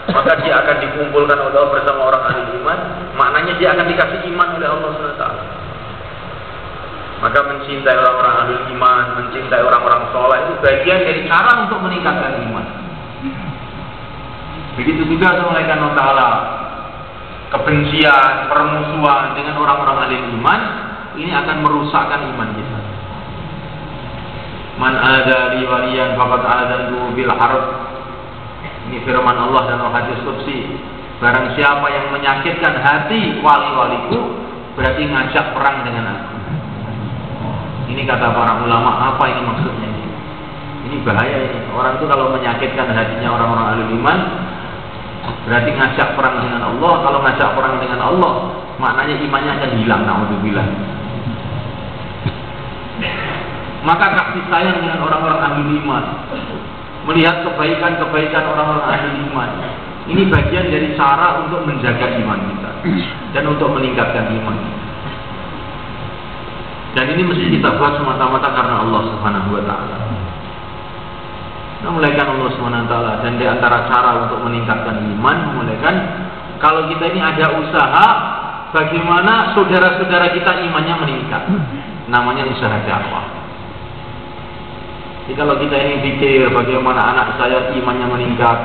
maka dia akan dikumpulkan oleh Allah bersama orang ahli iman. Maknanya dia akan dikasih iman oleh Allah SWT. Maka mencintai orang-orang ahli iman, mencintai orang-orang soleh itu bagian dari cara untuk meningkatkan iman. Begitu juga mulaikan Allah Ta'ala. Kebencian, permusuhan dengan orang-orang ahli iman ini akan merusakkan iman kita. Man ada li waliyan faqad adantu bil harb. Ini firman Allah dalam hadis qudsi. Barang siapa yang menyakitkan hati wali-waliku berarti ngajak perang dengan aku. Ini kata para ulama, apa ini maksudnya ini? Ini bahaya ini. Orang itu kalau menyakitkan hatinya orang-orang ahli iman berarti ngajak perang dengan Allah. Kalau ngajak perang dengan Allah maknanya imannya akan hilang. Na'udzubillah. Maka kasih sayang dengan orang-orang ahli iman, melihat kebaikan-kebaikan orang-orang ahli iman, ini bagian dari cara untuk menjaga iman kita dan untuk meningkatkan iman kita. Dan ini mesti kita buat semata-mata karena Allah Subhanahu wa Ta'ala. Memulaikan Allah Subhanahu wa Ta'ala. Dan di antara cara untuk meningkatkan iman, memulaikan kalau kita ini ada usaha bagaimana saudara-saudara kita imannya meningkat. Namanya usaha dakwah. Jadi kalau kita ini pikir bagaimana anak saya imannya meningkat,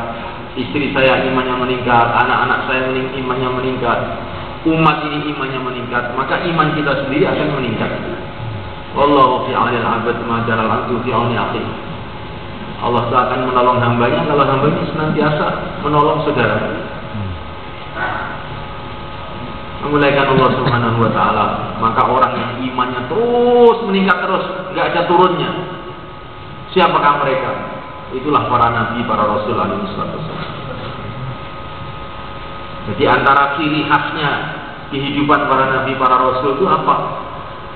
istri saya imannya meningkat, anak-anak saya imannya meningkat, umat ini imannya meningkat, maka iman kita sendiri akan meningkat. Wallahu fi 'aunil 'abd ma jalal 'abdu fi 'auni akhi. Allah akan menolong hambanya kalau hambanya senantiasa menolong saudara. Memulaikan Allah Subhanahu wa Ta'ala, maka orang yang imannya terus meningkat terus, enggak ada turunnya. Siapakah mereka? Itulah para nabi, para rasul alaihi wasallam. Jadi antara ciri khasnya kehidupan para nabi, para rasul itu apa?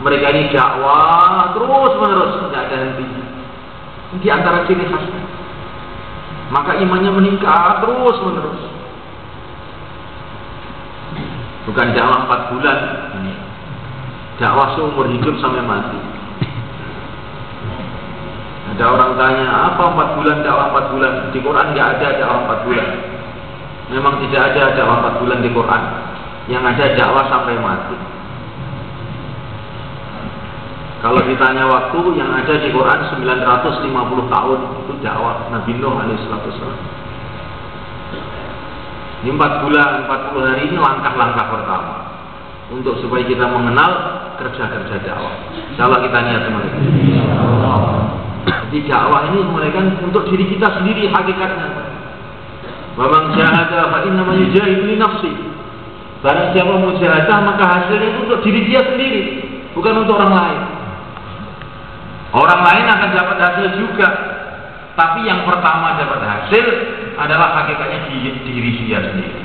Mereka ini dakwah terus menerus, tidak ada hentinya. Di antara ciri khasnya. Maka imannya meningkat terus menerus. Bukan dakwah 4 bulan, ini dakwah seumur hidup sampai mati. Ada orang tanya, apa 4 bulan, dakwah 4 bulan? Di Quran nggak ada dakwah 4 bulan. Memang tidak ada dakwah 4 bulan di Quran. Yang ada dakwah sampai mati. Kalau ditanya waktu, yang ada di Quran 950 tahun itu dakwah Nabi Nuh alaihissalam. Ini 4 bulan, 40 hari ini langkah-langkah pertama untuk supaya kita mengenal kerja-kerja dakwah. Insyaallah kita niat semuanya. Jadi dakwah ini mulai kan untuk diri kita sendiri hakikatnya. Wa man jahada fa innama yujahidu li nafsi. Barang siapa mujahadah maka hasilnya itu untuk diri dia sendiri, bukan untuk orang lain. Orang lain akan dapat hasil juga, tapi yang pertama dapat hasil adalah hakikatnya diri dia sendiri.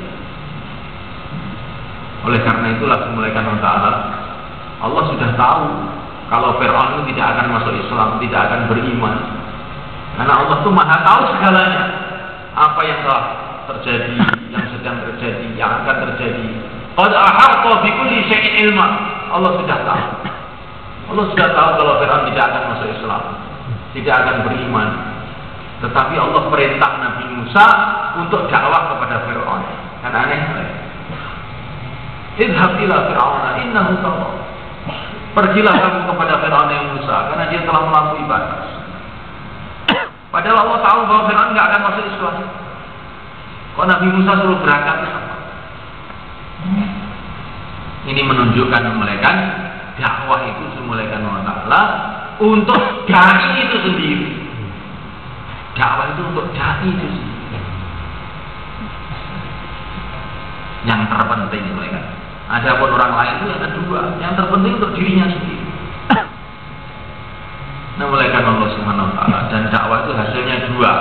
Oleh karena itulah dimulaikan Allah. Allah sudah tahu kalau Fir'aun itu tidak akan masuk Islam, tidak akan beriman. Karena Allah itu maha tahu segalanya. Apa yang telah terjadi, yang sedang terjadi, yang akan terjadi. Qad ahata bi kulli syai'in ilma. Allah sudah tahu. Allah sudah tahu kalau Fir'aun tidak akan masuk Islam, tidak akan beriman. Tetapi Allah perintah Nabi Musa untuk dakwah kepada Fir'aun. Kan aneh. Idhab ila Fir'auna innahu tagha. Pergilah kamu kepada Fir'aun yang Musa, karena dia telah melampaui batas. Padahal Allah tahu bahwa Fir'aun nggak akan masuk Islam. Kok Nabi Musa suruh berangkat? Ini menunjukkan memulaikan dakwah itu dimulaikan Allah Ta'ala untuk dai itu sendiri. Dakwah itu untuk dai itu sendiri. Yang terpenting dimulaikan. Ada pun orang lain itu yang kedua, yang terpenting untuk dirinya sendiri. Memulaikan Allah Subhanahu Wa Ta'ala, dan dakwah itu hasilnya dua,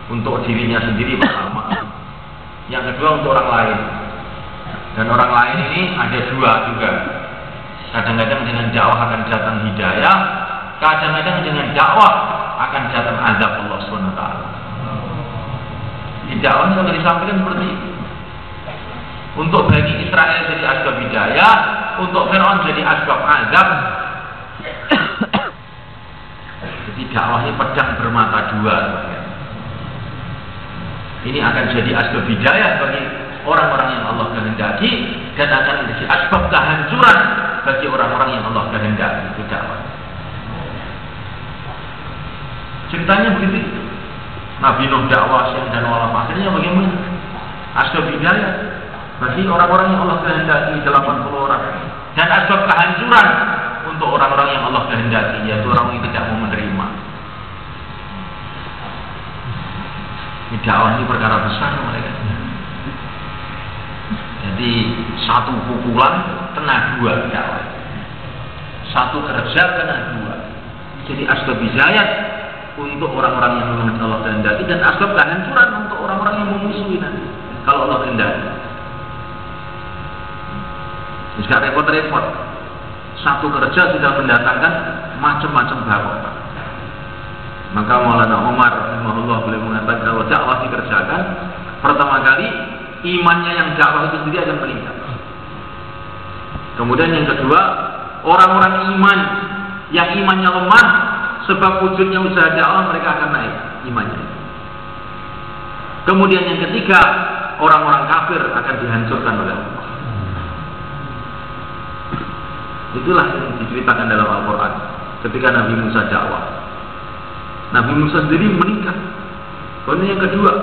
untuk dirinya sendiri pertama, yang kedua untuk orang lain. Dan orang lain ini ada dua juga. Kadang-kadang dengan dakwah akan datang hidayah, kadang-kadang dengan dakwah akan datang azab Allah Subhanahu Wa Ta'ala. Di dakwah sudah disampaikan seperti itu. Untuk Bani Israel jadi asbab hidayah, untuk Fir'aun jadi asbab azab. Jadi dakwah ini pedang bermata dua. Ini akan jadi asbab hidayah bagi orang-orang yang Allah kehendaki, dan akan menjadi asbab kehancuran bagi orang-orang yang Allah kehendaki. Itu dakwah. Ceritanya begitu. Nabi Nuh dakwah siang dan malam, akhirnya bagaimana? Asbab hidayah bagi orang-orang yang Allah kehendaki 80 orang, dan asbab kehancuran untuk orang-orang yang Allah kehendaki, yaitu orang yang tidak mau menerima. Dakwah ini perkara besar mereka. Jadi satu pukulan kena dua dakwah. Satu kerja kena dua. Jadi asbab hidayah untuk orang-orang yang memang Allah kehendaki, dan asbab kehancuran untuk orang-orang yang memusuhi nanti kalau Allah kehendaki. Tidak repot-repot. Satu kerja sudah mendatangkan macam-macam barokah. Maka Maulana Umar rahimahullah boleh mengatakan kalau dakwah dikerjakan, pertama kali imannya yang dakwah itu sendiri akan meningkat. Kemudian yang kedua, orang-orang iman yang imannya lemah sebab wujudnya usaha dakwah, mereka akan naik imannya. Kemudian yang ketiga, orang-orang kafir akan dihancurkan oleh Allah. Itulah yang diceritakan dalam Al-Quran ketika Nabi Musa dakwah. Nabi Musa sendiri meningkat. Kemudian yang kedua,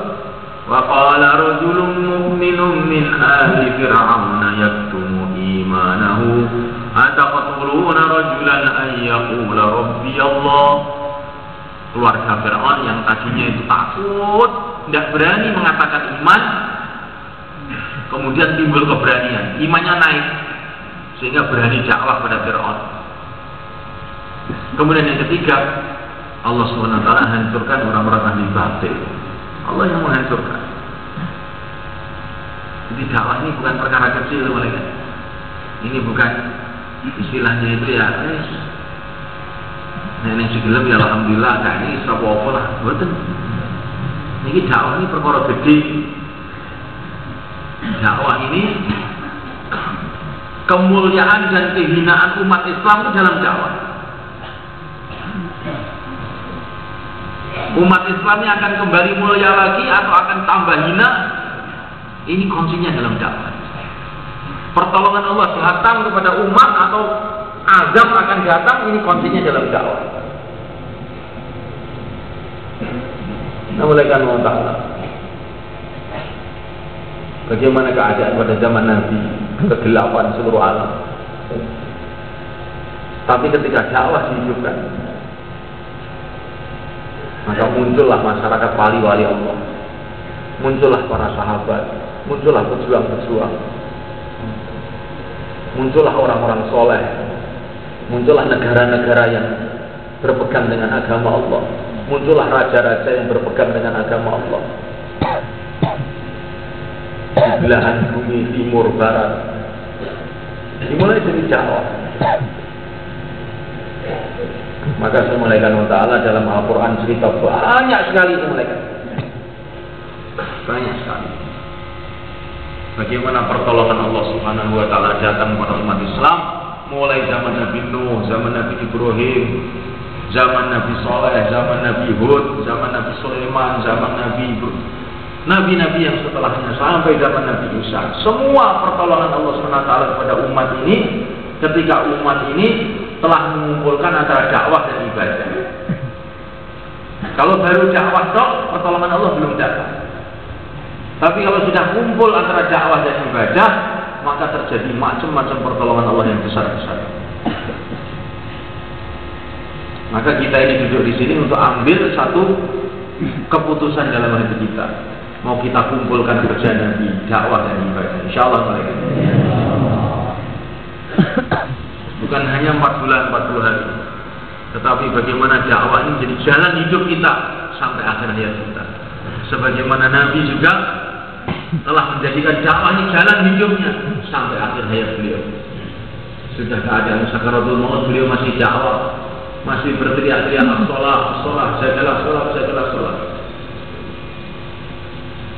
wa qala rajulun mu'minun min ahli fir'aun yaktumu imanahu ataqtuluna rajulan an yaqula rabbi Allah. Keluarga Fir'aun yang tadinya itu takut, tidak berani mengatakan iman, kemudian timbul keberanian, imannya naik, sehingga berani dakwah pada Fir'aun. Kemudian yang ketiga, Allah SWT hancurkan orang-orang ahli batil. Allah yang menghancurkan. Jadi dakwah ini bukan perkara kecil mereka. Ini bukan istilahnya itu ya. Nenek segelem ya alhamdulillah, gak ini apa-apa lah. Betul. Ini dakwah ini perkara gede. Dakwah ini kemuliaan dan kehinaan umat Islam itu dalam dakwah. Umat Islam ini akan kembali mulia lagi atau akan tambah hina, ini kuncinya dalam dakwah. Pertolongan Allah datang kepada umat atau azab akan datang, ini kuncinya dalam dakwah. Namanya Allah Ta'ala. Bagaimana keadaan pada zaman Nabi, kegelapan seluruh alam. Tapi ketika dakwah dihidupkan, maka muncullah masyarakat wali-wali Allah, muncullah para sahabat, muncullah pejuang-pejuang, muncullah orang-orang soleh, muncullah negara-negara yang berpegang dengan agama Allah, muncullah raja-raja yang berpegang dengan agama Allah. Di belahan bumi timur barat dimulai dari dakwah. Maka semulaikan Allah Ta'ala dalam Al-Quran cerita banyak sekali semulaikan. Banyak sekali bagaimana pertolongan Allah Subhanahu wa Ta'ala datang kepada umat Islam mulai zaman Nabi Nuh, zaman Nabi Ibrahim, zaman Nabi Saleh, zaman Nabi Hud, zaman Nabi Sulaiman, zaman Nabi-Nabi yang setelahnya sampai zaman Nabi Isa. Semua pertolongan Allah SWT kepada umat ini ketika umat ini telah mengumpulkan antara dakwah dan ibadah. Kalau baru dakwah tok, pertolongan Allah belum datang. Tapi kalau sudah kumpul antara dakwah dan ibadah, maka terjadi macam-macam pertolongan Allah yang besar-besar. Maka kita ini duduk di sini untuk ambil satu keputusan dalam hati kita. Mau kita kumpulkan kerja Nabi, dakwah dan ibadah. Insyaallah mereka. Bukan hanya 4 bulan, 40 hari. Tetapi bagaimana dakwah ini jadi jalan hidup kita sampai akhir hayat kita. Sebagaimana Nabi juga telah menjadikan dakwah ini jalan hidupnya sampai akhir hayat beliau. Sudah keadaan sakaratul maut, beliau masih dakwah, masih berteriak-teriak as-shalah, jagalah salat, jagalah salat.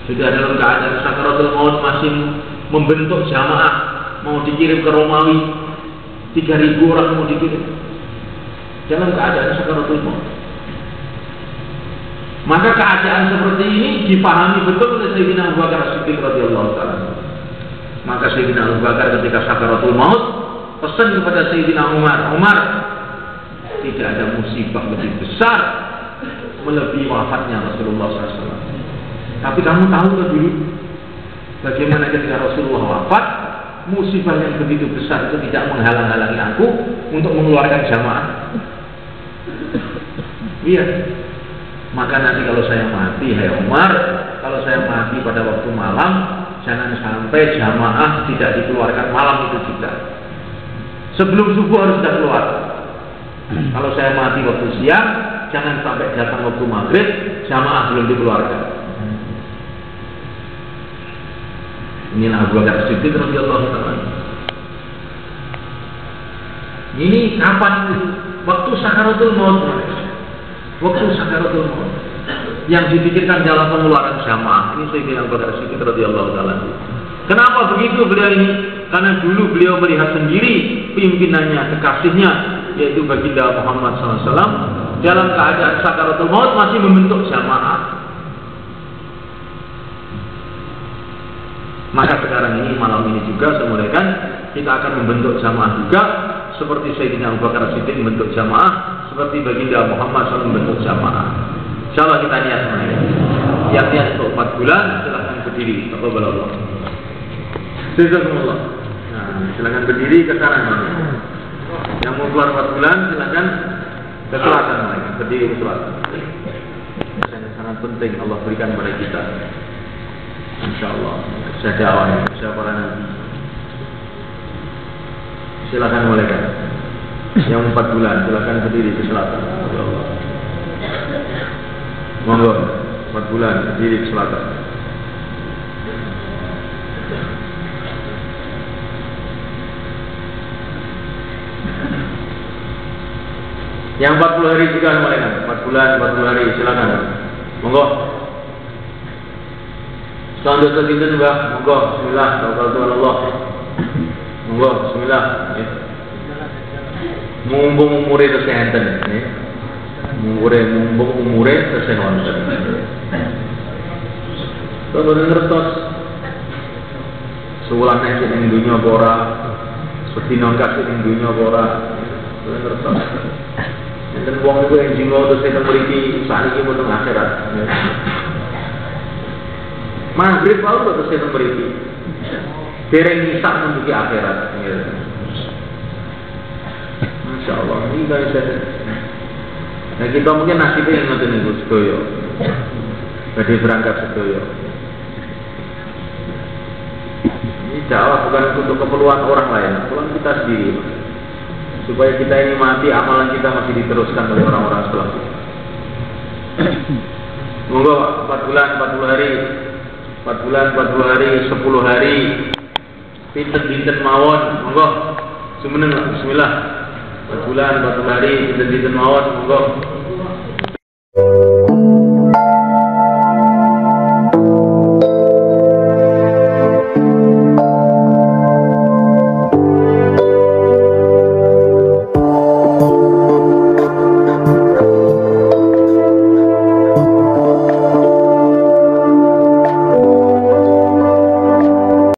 Sudah dalam keadaan sakaratul maut masih membentuk jamaah, mau dikirim ke Romawi, 3.000 orang mau dikirim. Dalam keadaan sakaratul maut. Maka keadaan seperti ini dipahami betul oleh Sayyidina Abu Bakar As-Siddiq radhiyallahu ta'ala. Maka Sayyidina Abu Bakar ketika sakaratul maut pesan kepada Sayyidina Umar, tidak ada musibah lebih besar melebihi wafatnya Rasulullah SAW. Tapi kamu tahu kan dulu bagaimana ketika Rasulullah wafat, musibah yang begitu besar itu tidak menghalang-halangi aku untuk mengeluarkan jamaah. Iya. Maka nanti kalau saya mati, hai Umar, kalau saya mati pada waktu malam, jangan sampai jamaah tidak dikeluarkan malam itu juga. Sebelum subuh harus sudah keluar. Kalau saya mati waktu siang, jangan sampai datang waktu maghrib, jamaah belum dikeluarkan. Inilah Abu Bakar As-Siddiq radhiyallahu ta'ala. Ini kapan? Waktu sakaratul maut. Waktu sakaratul maut. Yang dipikirkan dalam pengeluaran jamaah. Ini Sayyidina Abu Bakar As-Siddiq radhiyallahu ta'ala. Kenapa begitu beliau ini? Karena dulu beliau melihat sendiri pimpinannya, kekasihnya, yaitu baginda Muhammad SAW dalam keadaan sakaratul maut masih membentuk jamaah. Maka sekarang ini, malam ini juga saya mulaikan, kita akan membentuk jamaah juga seperti Sayyidina Abu Bakar As-Siddiq membentuk jamaah, seperti baginda Muhammad SAW membentuk jamaah. Insyaallah kita niat semuanya. Yang niat untuk 4 bulan silahkan berdiri. Taqabbalallah. Jazakumullah. Nah, silakan berdiri ke kanan. Yang mau keluar 4 bulan silakan ke selatan mereka, berdiri ke selatan. Yang sangat penting Allah berikan kepada kita. Insyaallah kerja dakwah, kerja para nabi. Silakan mulaikan. Yang 4 bulan silakan berdiri ke selatan. Monggo 4 bulan berdiri ke selatan. Yang 40 hari juga lumayan. 4 bulan, 40 hari, silakan. Monggo. Sandut sesinten Mbak, monggo. Bismillah, Allah. Monggo, bismillah. Ya. Mumpung umure tesih enten, ya. Mumpung umure tesih wonten. Terus ngertos suwulan nek ning dunya apa ora, sedina kasih ning dunya apa ora. Terus ngertos. Enten wong iku sing jiwa terus teng mriki sakniki mung akhirat. Maghrib wae terus teng mriki. Dereng isak menuju akhirat. Masya Allah, ini guys. Nah kita mungkin nasibnya yang nanti nih sedoyo. Jadi berangkat sedoyo. Ini jawab bukan untuk keperluan orang lain, keperluan kita sendiri. Supaya kita ini mati, amalan kita masih diteruskan oleh orang-orang setelah kita. Monggo 4 bulan, 40 hari. 4 bulan, 40 hari, 10 hari. Pinten-pinten mawon, monggo. Semeneng, bismillah. 4 bulan, 40 hari, pinten-pinten mawon, monggo.